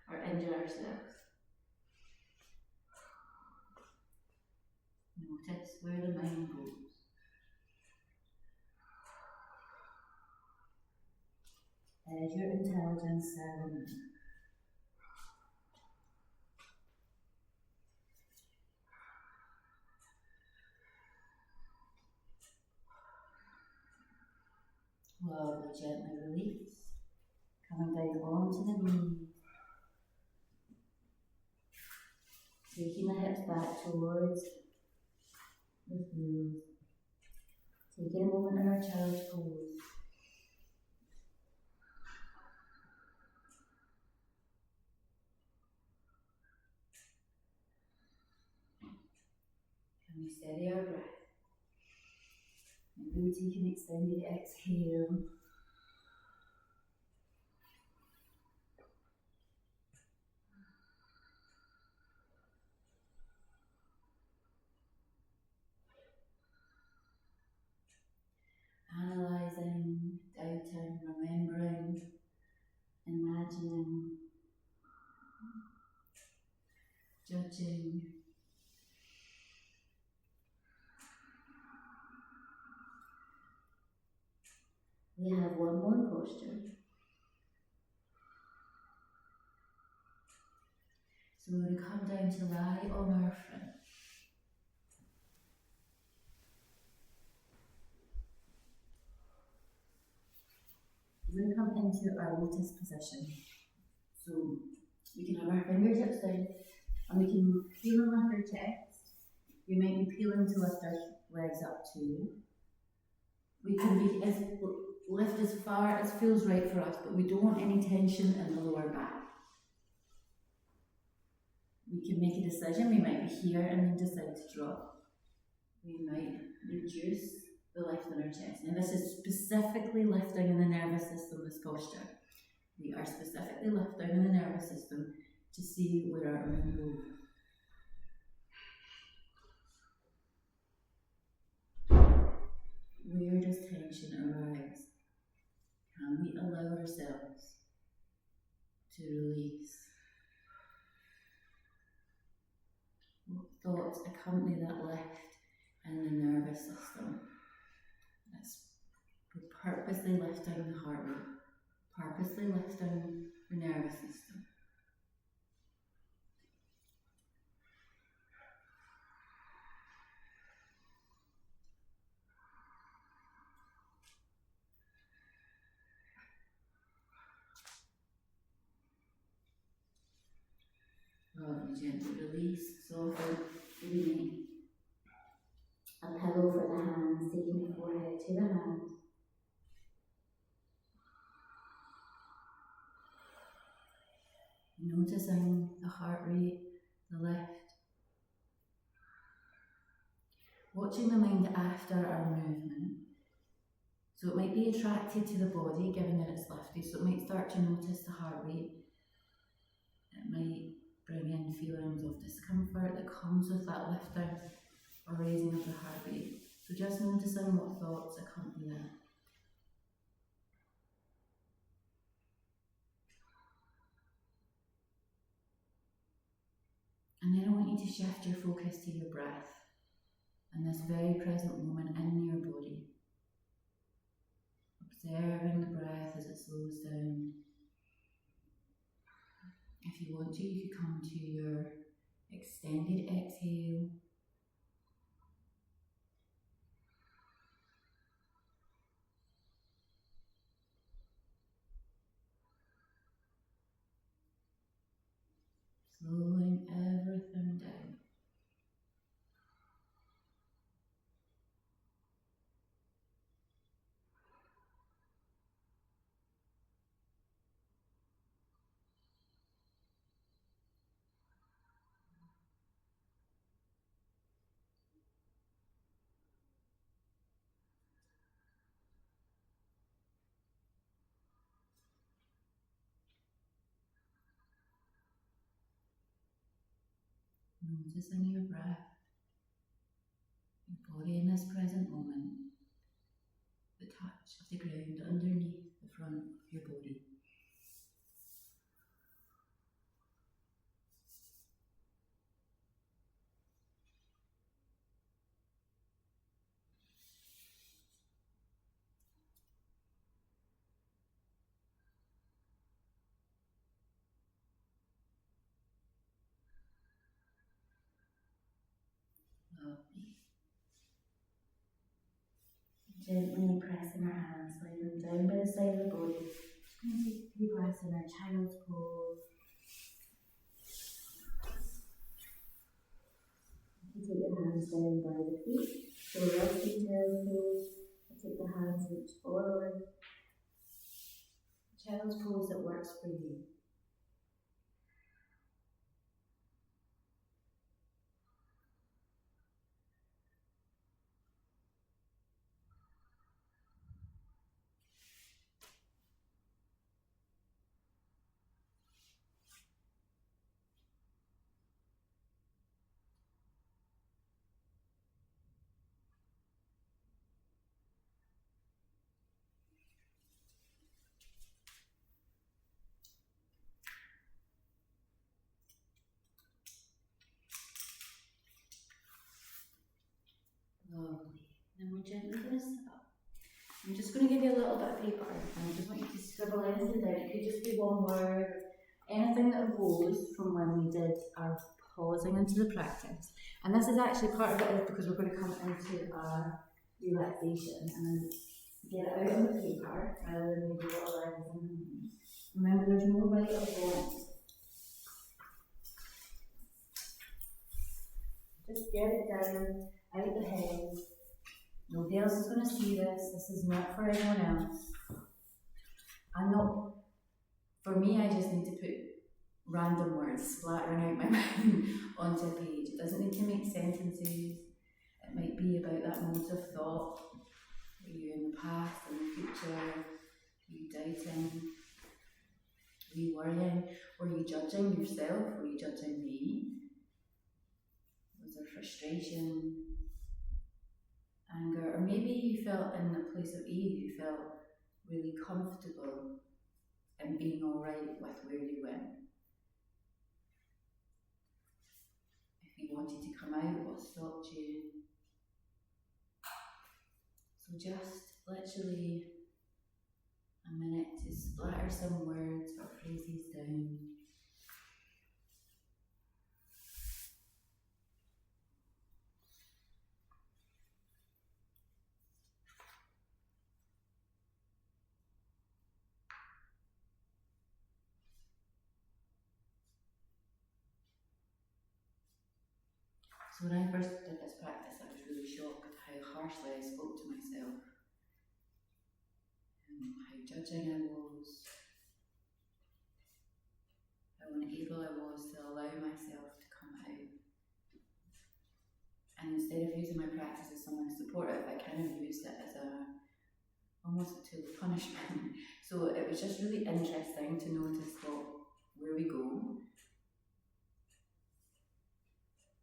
or injure ourselves. Notice where the mind goes. Is your intelligence serving you? Slowly, gently release. Coming down onto the knees. Taking the hips back towards the heels. Taking a moment in our child's pose. Can we steady our breath? Maybe we take an extended exhale. Analysing, doubting, remembering, imagining, judging. We have one more posture. So we're going to come down to lie on our front. We're going to come into our lotus position. So we can have our fingertips down and we can feel them up our chest. You might be peeling to lift our legs up too. We can lift as far as feels right for us, but we don't want any tension in the lower back. We can make a decision. We might be here and then decide to drop. We might reduce the lift in our chest. Now this is specifically lifting in the nervous system, this posture. We are specifically lifting in the nervous system to see where our mind goes. Where does tension arise? Can we allow ourselves to release? What thoughts accompany that lift in the nervous system? We're purposely lifting the heart rate, purposely lifting the nervous system. Gently release, soften, breathing. A pillow for the hands, taking the forehead to the hands. Noticing the heart rate, the lift. Watching the mind after our movement. So it might be attracted to the body, given that it's lifted, so it might start to notice the heart rate. It might bring in feelings of discomfort that comes with that lifting or raising of the heart rate. So just noticing what thoughts accompany that. And then I want you to shift your focus to your breath and this very present moment in your body. Observing the breath as it slows down. If you want to, you could come to your extended exhale. Slowing everything down. Noticing your breath, your body in this present moment, the touch of the ground underneath the front of your body. Lovely. Gently pressing our hands, slide them down by the side of the body. Just going to take a few breaths in our child's pose. You take your hands down by the feet, so resting child's pose. Take the hands reach forward. Child's pose that works for you. Lovely. Then we're gently going to sit up. I'm just going to give you a little bit of paper and I just want you to scribble anything down. It could just be one word, anything that arose from when we did our pausing into the practice. And this is actually part of it is because we're going to come into our relaxation and then get it out on the paper rather than maybe what around. Remember, there's no right or wrong. Just get it down, out the head. Nobody else is going to see this. This is not for anyone else. For me, I just need to put random words splattering out my mind onto a page. It doesn't need to make sentences. It might be about that moment of thought. Were you in the past, in the future? Were you doubting? Were you worrying? Were you judging yourself? Were you judging me? Was there frustration? Anger? Or maybe you felt in a place of ease, you felt really comfortable in being alright with where you went. If you wanted to come out, what stopped you? So just literally a minute to splatter some words or phrases down. So when I first did this practice, I was really shocked at how harshly I spoke to myself, how judging I was, how unable I was to allow myself to come out. And instead of using my practice as something supportive, I kind of used it as almost a tool of punishment. So it was just really interesting to notice where we go.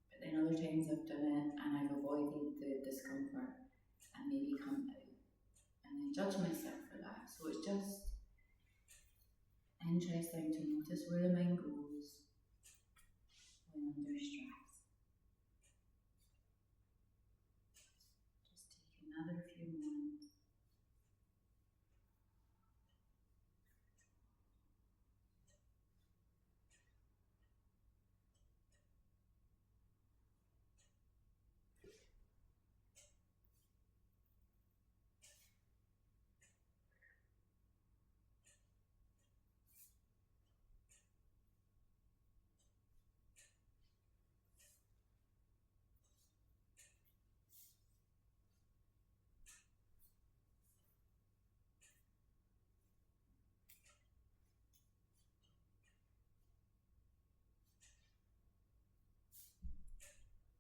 But then other times I've done it and I've avoided the discomfort and maybe come out and then judge myself for that. So it's just interesting to notice where the mind goes when under stress. Just take another few moments.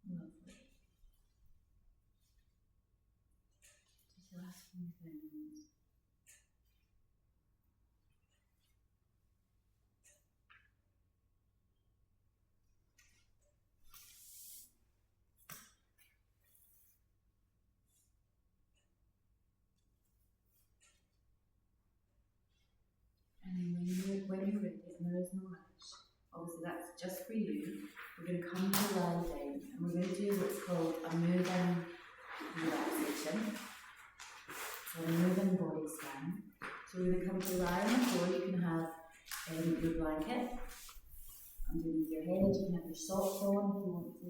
Lovely. Just last few things. when you're ready, and there is no rush, obviously that's just for you, we're going to come to lie down, and we're going to do what's called a moving relaxation, so a moving body scan. So we're going to come to lie on the floor. You can have your blanket underneath your head, you can have your socks on if you want to,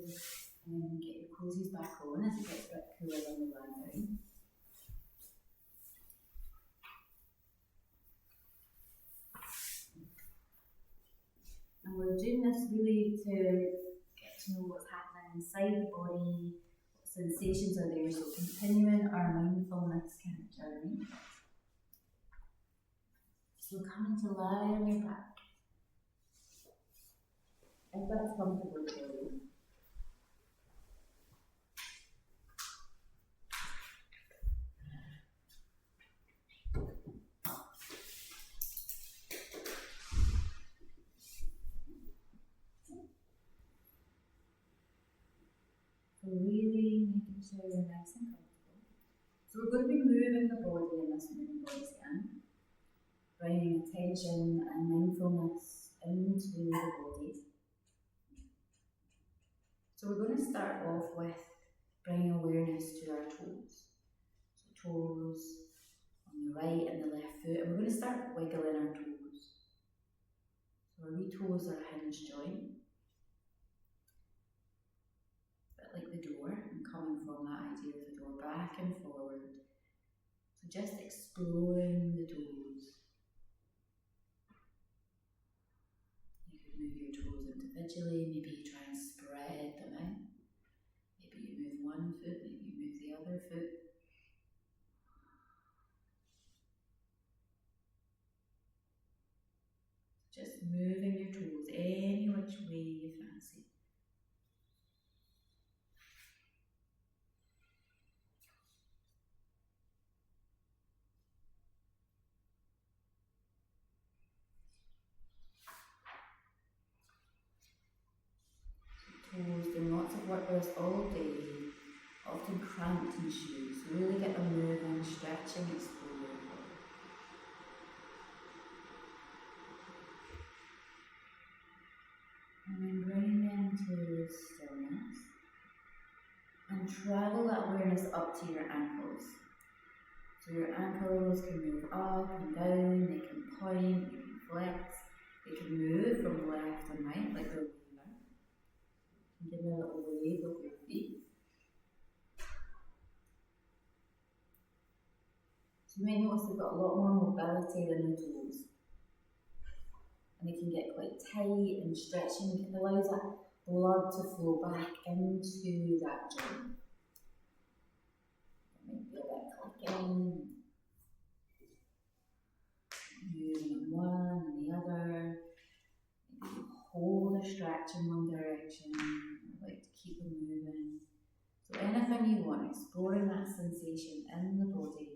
and then get your cozies back on as it gets a bit cooler when you lie down. And we're doing this really to get to know what's happening inside the body, what sensations are there, so continuing our mindfulness kind of journey. So coming to lie on your back, if that's comfortable for you. So really making sure you're nice and comfortable. So we're going to be moving the body in this moving body scan, bringing attention and mindfulness into the body. So we're going to start off with bringing awareness to our toes. So toes on the right and the left foot, and we're going to start wiggling our toes. So our wee toes are a hinge joint, a bit like the door, and coming from that idea of the door back and forward. So just exploring the toes. You could move your toes individually, maybe you try and spread them out. Maybe you move one foot, maybe you move the other foot. Just moving your toes any which way you fancy. Toes doing lots of work with us all day, often cramped in shoes. So really get them moving, stretching, exploring. And then bring them to stillness. And travel that awareness up to your ankles. So your ankles can move up and down, they can point, they can flex, they can move from left and right like they're moving. You can give a little wave of your feet. So you may notice they've got a lot more mobility than the toes. And they can get quite tight and stretching. It allows that blood to flow back into that joint. It might feel that clicking, moving in one and the other. Maybe you hold a stretch in one direction. I like to keep them moving. So anything you want, exploring that sensation in the body.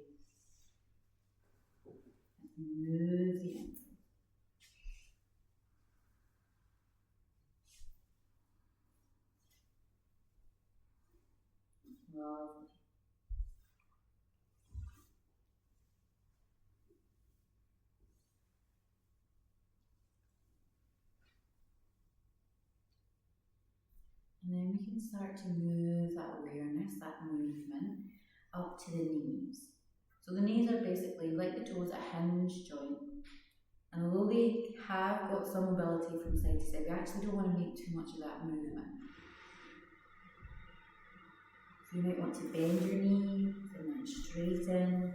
And move the ankle. Lovely. And then we can start to move that awareness, that movement, up to the knees. So the knees are basically, like the toes, a hinge joint. And although they have got some mobility from side to side, we actually don't want to make too much of that movement. So you might want to bend your knees and then straighten.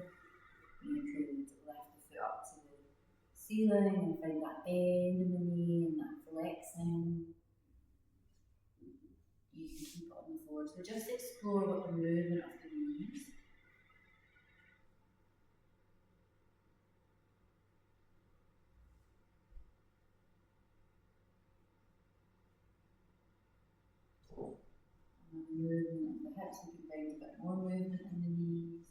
You could lift the foot up to the ceiling and find that bend in the knee and that flexing. You can keep it on the floor. So just explore what the movement of the knees. And the movement of the hips, we can find a bit more movement in the knees.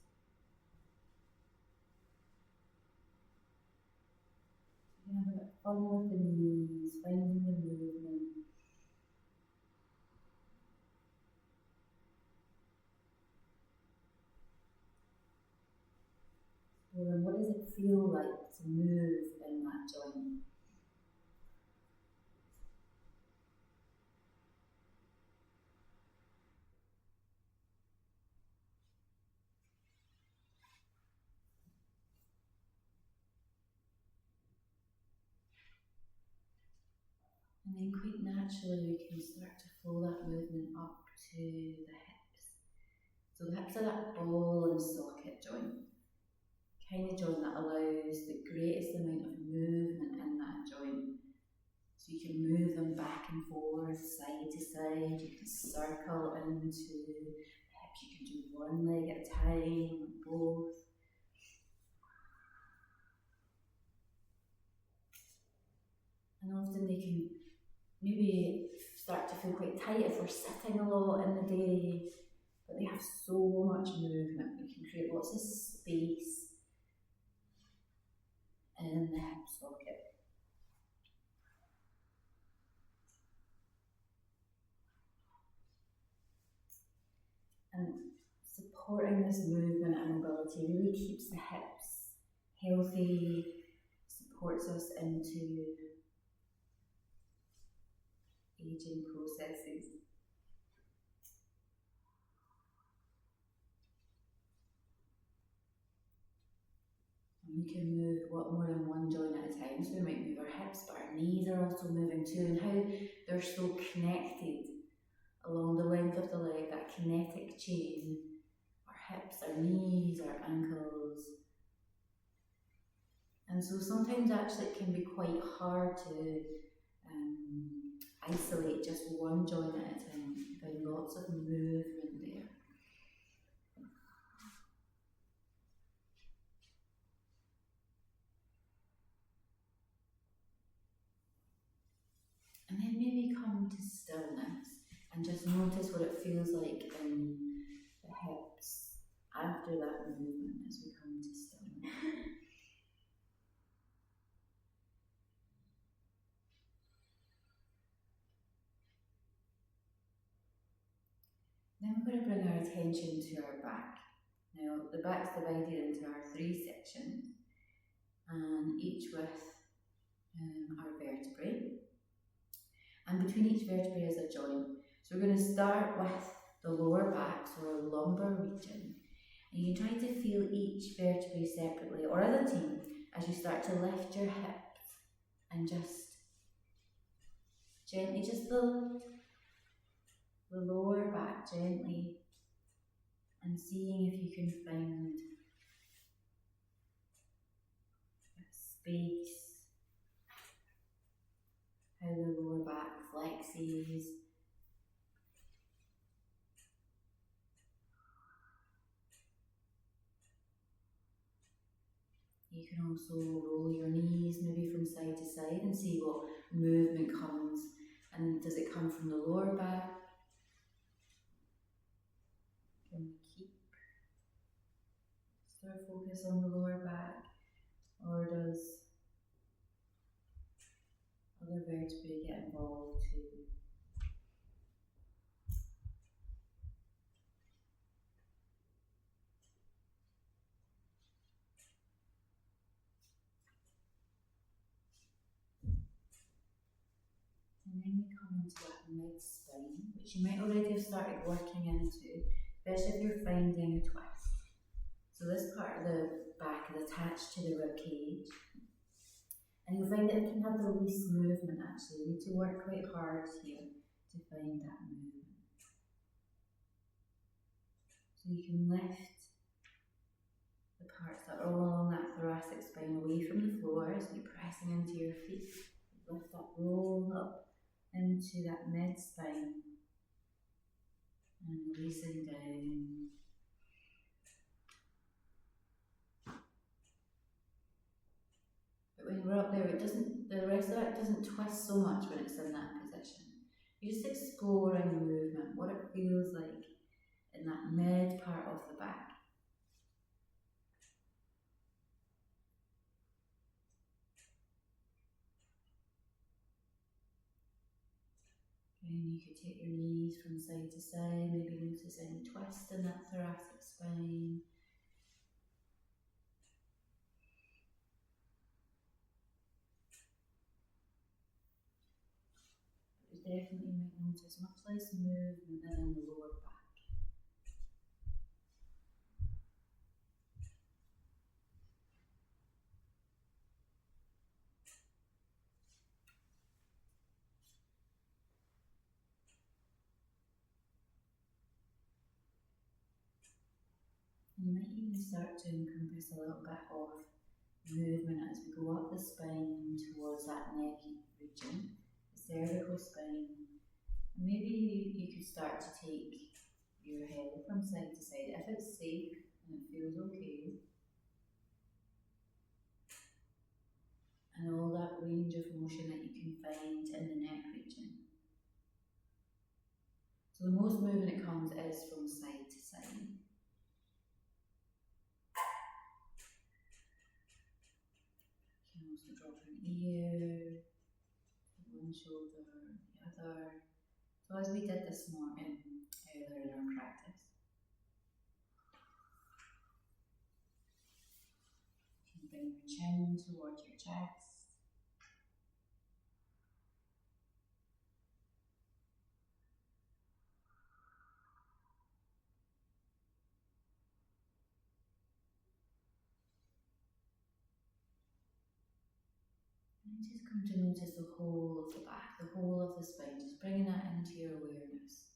You can have a bit of fun with the knees, finding the movement. And what does it feel like to move in that joint? And then quite naturally we can start to flow that movement up to the hips. So the hips are that ball and socket joint. Kind of joint that allows the greatest amount of movement in that joint. So you can move them back and forth, side to side, you can circle into the hips, you can do one leg at a time, or both. And often they can maybe start to feel quite tight if we're sitting a lot in the day, but they have so much movement. We can create lots of space in the hip socket. And supporting this movement and mobility really keeps the hips healthy, supports us into aging processes. And we can move more than one joint at a time, so we might move our hips, but our knees are also moving too, and how they're so connected along the length of the leg, that kinetic chain, our hips, our knees, our ankles. And so sometimes actually it can be quite hard to isolate just one joint at a time. You find lots of movement there. And then maybe come to stillness and just notice what it feels like in the hips after that movement as we come to stillness. Then we're going to bring our attention to our back. Now, the back's divided into our 3 sections, and each with our vertebrae. And between each vertebrae is a joint. So we're going to start with the lower back, so our lumbar region. And you try to feel each vertebrae separately, or as a team, as you start to lift your hips and just gently, just the lower back gently, and seeing if you can find space, how the lower back flexes. You can also roll your knees maybe from side to side and see what movement comes, and does it come from the lower back? Can we keep our focus on the lower back, or does other vertebrae get involved too? And then we come into that mid-spine, which you might already have started working into, especially if you're finding a twist. So this part of the back is attached to the rib cage, and you'll find that it can have the least movement actually. You need to work quite hard here to find that movement. So you can lift the parts that are all along that thoracic spine away from the floor as you're pressing into your feet. Lift that roll up into that mid spine and releasing down. But when we're up there, the rest of it doesn't twist so much when it's in that position. You're just exploring movement, what it feels like in that mid part of the back. And you could take your knees from side to side, maybe notice any twist in that thoracic spine. But you definitely might notice much less movement than in the lower back. You might even start to encompass a little bit of movement as we go up the spine towards that neck region, the cervical spine. And maybe you could start to take your head from side to side if it's safe and it feels okay. And all that range of motion that you can find in the neck region. So the most movement it comes is from side to side. You can also drop an ear, one shoulder, the other. So as we did this morning, earlier in our practice. You can bring your chin towards your chest. And just come to notice the whole of the back, the whole of the spine, just bringing that into your awareness.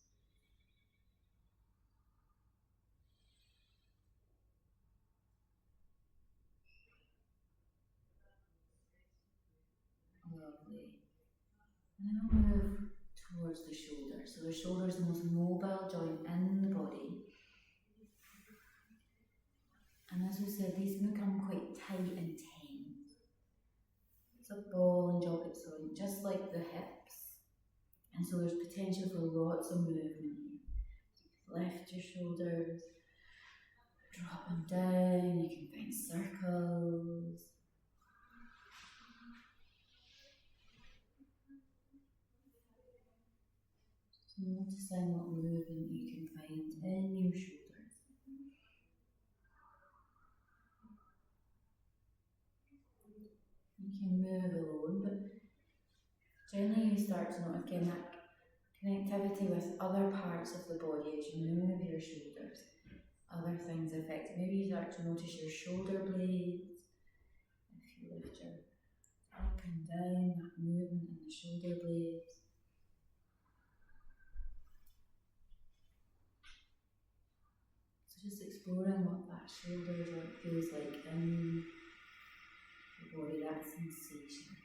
Lovely. And then I'll move towards the shoulder. So the shoulder is the most mobile joint in the body. And as we said, these can become quite tight and tense. It's a ball and joint joint, just like the hips. And so there's potential for lots of movement here. So you can lift your shoulders, drop them down, you can find circles. Just noticing what movement you can find in your shoulders. You can move alone, but generally you start to notice again that connectivity with other parts of the body as you move your shoulders. Other things affect it. Maybe you start to notice your shoulder blades. If you lift your up and down, that movement in the shoulder blades. So just exploring what that shoulder joint feels like in the body, that sensation.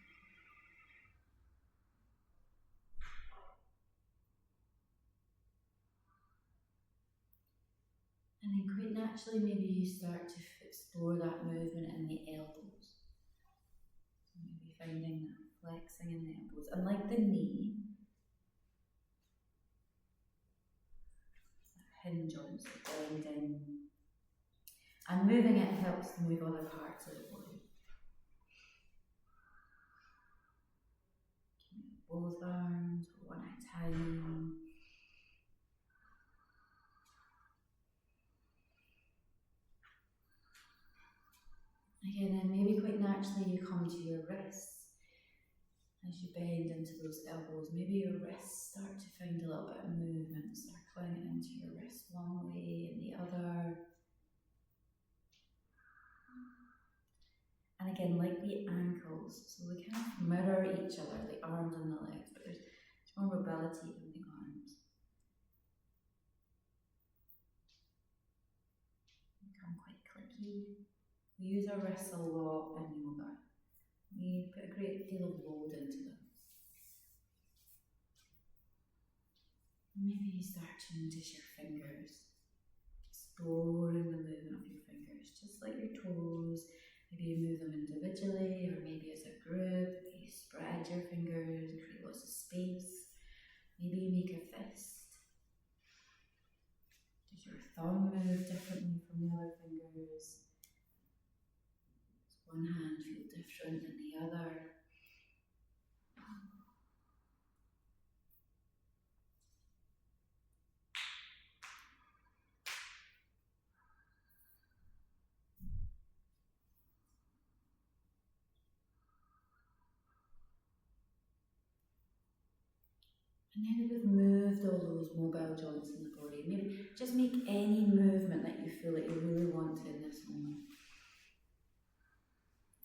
And then quite naturally, maybe you start to explore that movement in the elbows. So maybe finding that flexing in the elbows. And like the knee, that hinge joints going down. And moving it helps to move other parts of the body. Both arms, one at a time. Again, then maybe quite naturally you come to your wrists as you bend into those elbows. Maybe your wrists start to find a little bit of movement, circling it into your wrist one way and the other. And again, like the ankles, so they kind of mirror each other, the arms and the legs, but there's more mobility in the arms. Become quite clicky. We use our wrists a lot in yoga. We put a great deal of load into them. Maybe you start to notice your fingers, exploring the movement of your fingers, just like your toes. Maybe you move them individually or maybe as a group. You spread your fingers and create lots of space. Maybe you make a fist. Does your thumb move differently from the other fingers? Does one hand feel different than the other? And now that we've moved all those mobile joints in the body, maybe just make any movement that you feel like you really want to in this moment.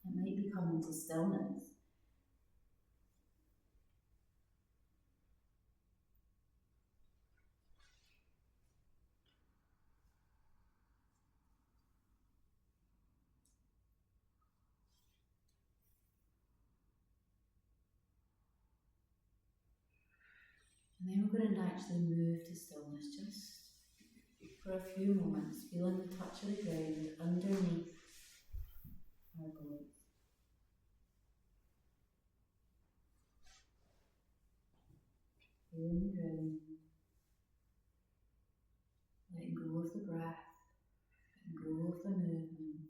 It might be coming to stillness. And then we're going to naturally move to stillness just for a few moments, feeling the touch of the ground underneath our bodies. Feeling the ground, letting go of the breath, letting go of the movement.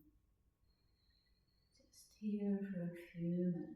Just here for a few minutes.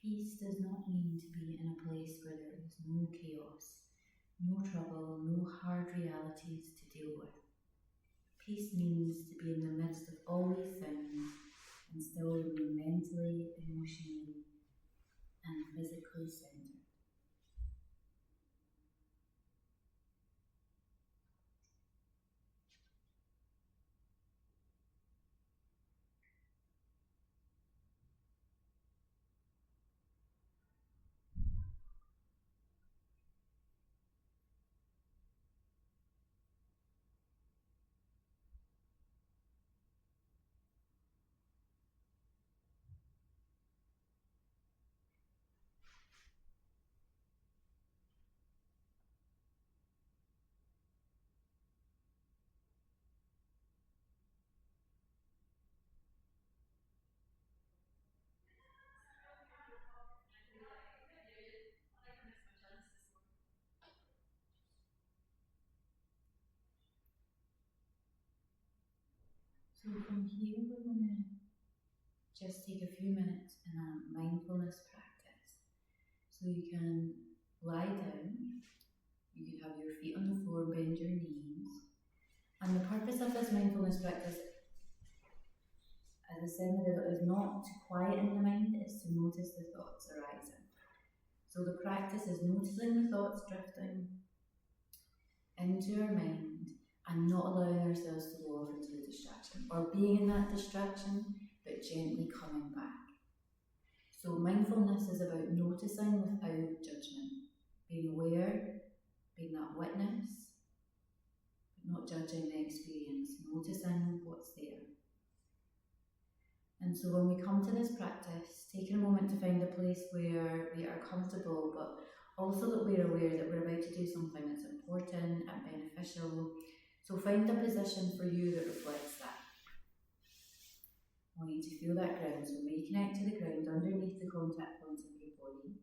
Peace does not mean to be in a place where there is no chaos, no trouble, no hard realities to deal with. Peace means to be in the midst of all these things and still remain mentally, emotionally, and physically centered. So from here we're going to just take a few minutes in a mindfulness practice. So you can lie down, you can have your feet on the floor, bend your knees. And the purpose of this mindfulness practice, as I said in the video, is not to quieten the mind, it's to notice the thoughts arising. So the practice is noticing the thoughts drifting into our mind and not allowing ourselves to go off into the distraction, or being in that distraction but gently coming back. So mindfulness is about noticing without judgment, being aware, being that witness, but not judging the experience, noticing what's there. And so when we come to this practice, taking a moment to find a place where we are comfortable, but also that we're aware that we're about to do something that's important and beneficial. So find a position for you that reflects that. I want you to feel that ground, so reconnect to the ground underneath the contact points of your body.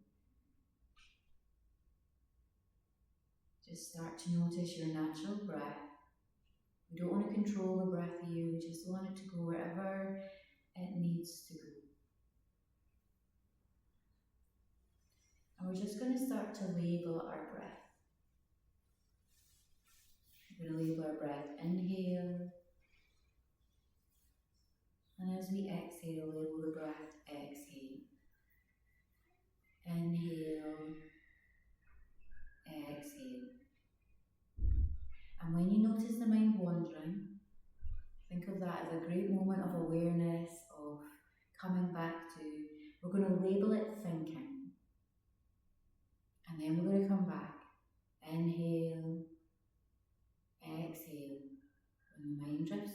Just start to notice your natural breath. We don't want to control the breath here, we just want it to go wherever it needs to go. And we're just going to start to label our breath. We're going to label our breath, inhale. And as we exhale, label the breath, exhale. Inhale, exhale. And when you notice the mind wandering, think of that as a great moment of awareness, of coming back to, we're going to label it thinking. And then we're going to come back,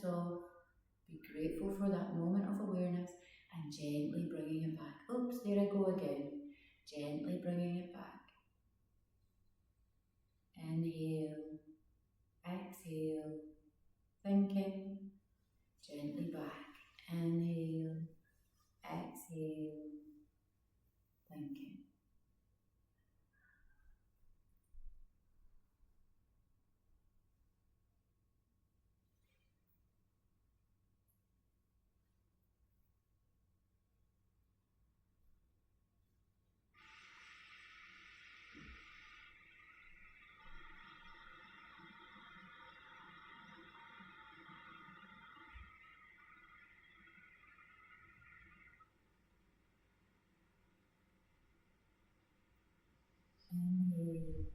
shoulders off. Be grateful for that moment of awareness and gently bringing it back. Oops, there I go again. Gently bringing it back. Inhale, exhale, thinking, gently back. Inhale, exhale, thinking. Inhale,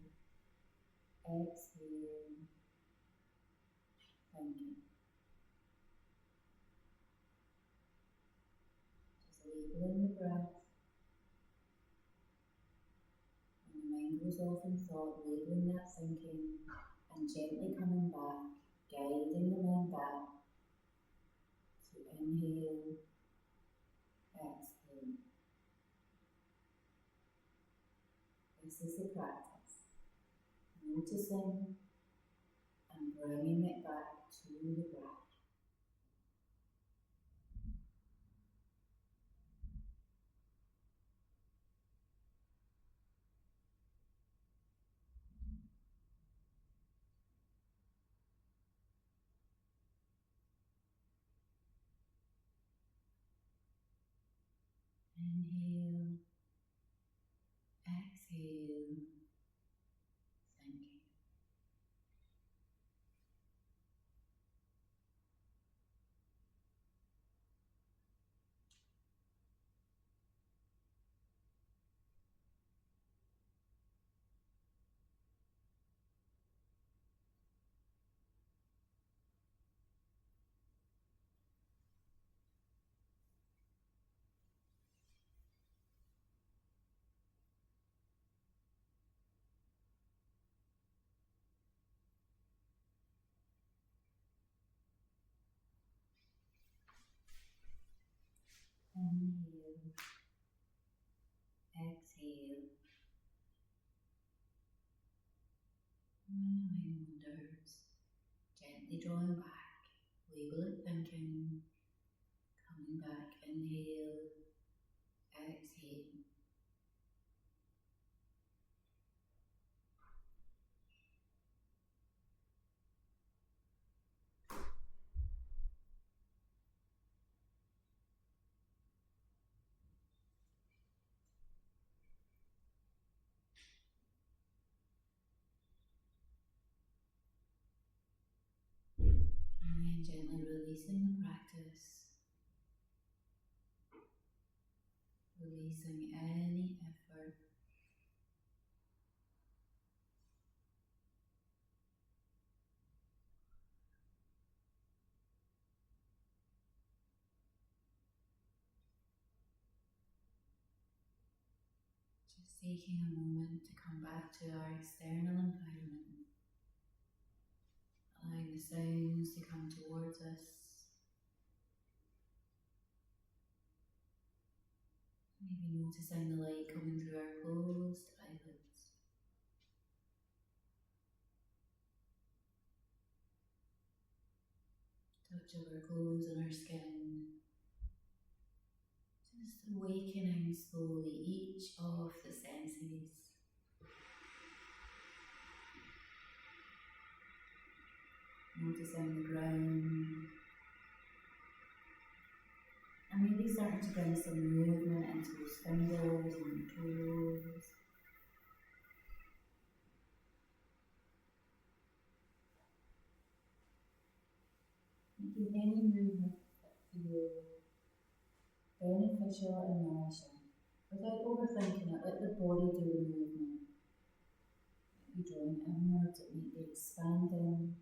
exhale, thinking. Just labeling the breath. When the mind goes off in thought, labeling that thinking and gently coming back, guiding the mind back. So inhale, exhale. This is the practice. Noticing and bringing it back to the breath. Inhale, exhale, thinking. Inhale, exhale. When the mind wanders, gently drawing back, label it thinking, coming back, inhale, exhale. And then gently releasing the practice, releasing any effort. Just taking a moment to come back to our external environment, allowing the sounds to come towards us. Maybe noticing the light coming through our closed eyelids. Touch of our clothes and our skin. Just awakening slowly each of the senses. Noticing the ground. And maybe starting to bring some movement into those fingers and toes. Making any movement that feel beneficial and nourishing. Without overthinking it, let the body do the movement. It may be drawing inwards, it may be expanding.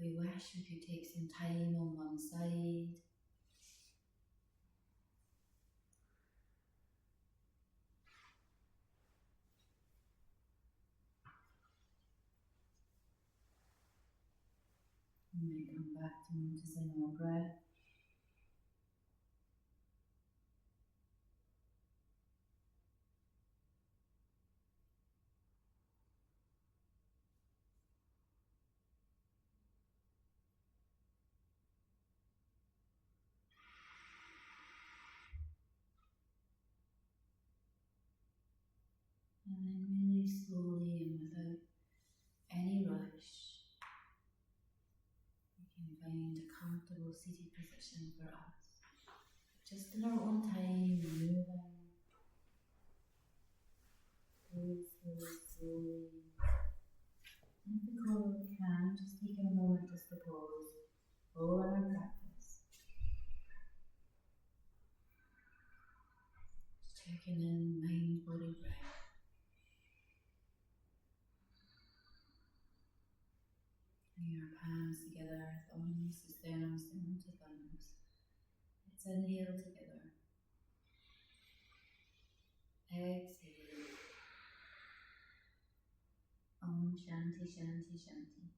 we wish we could take some time on one side. And then come back to noticing our breath. And then really slowly and without any rush, we can find a comfortable seated position for us. Just in our own time, moving slowly. And if we can, just taking a moment just to pause all in our practice. Just checking in mind, body, breath. Bring your palms together, thumbs to sternum, sternum to thumbs. Let's inhale together. Exhale. Om Shanti Shanti Shanti.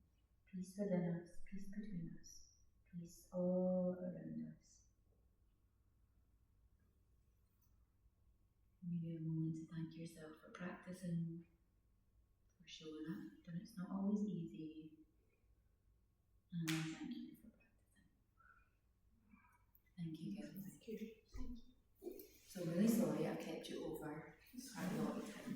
Peace within us, peace between us, peace all around us. Maybe a moment to thank yourself for practicing, for showing up, and it's not always easy. And thank you for practicing. Thank you, Gavin. So I'm really sorry I kept you over quite a lot of time.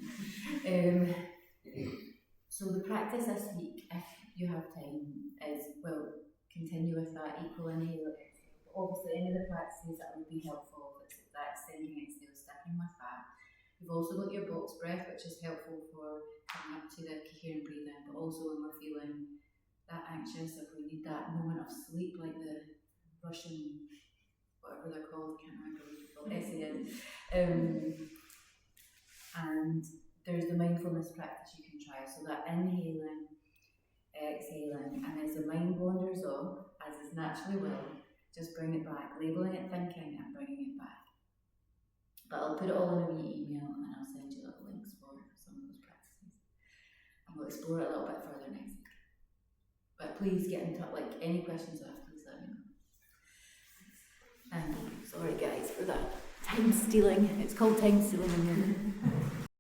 So the practice this week, if you have time, is, well, continue with that equal inhale, exhale. Obviously any of the practices that would be helpful, if it's that extending exhale, sticking with that. You've also got your box breath, which is helpful for coming up to the coherent breathing, but also when we're feeling that anxious, if we need that moment of sleep, like the Russian, whatever they're called, I can't remember what they're called, SAS. And there's the mindfulness practice you can try, so that inhaling, exhaling, and as the mind wanders off, as is naturally will, just bring it back, labeling it thinking and bringing it back. But I'll put it all in a wee email and I'll send you little links for some of those practices. And we'll explore it a little bit further next week. But please get in touch, like any questions you have, please let me know. Thank you. Sorry guys for that time stealing. It's called time stealing in here.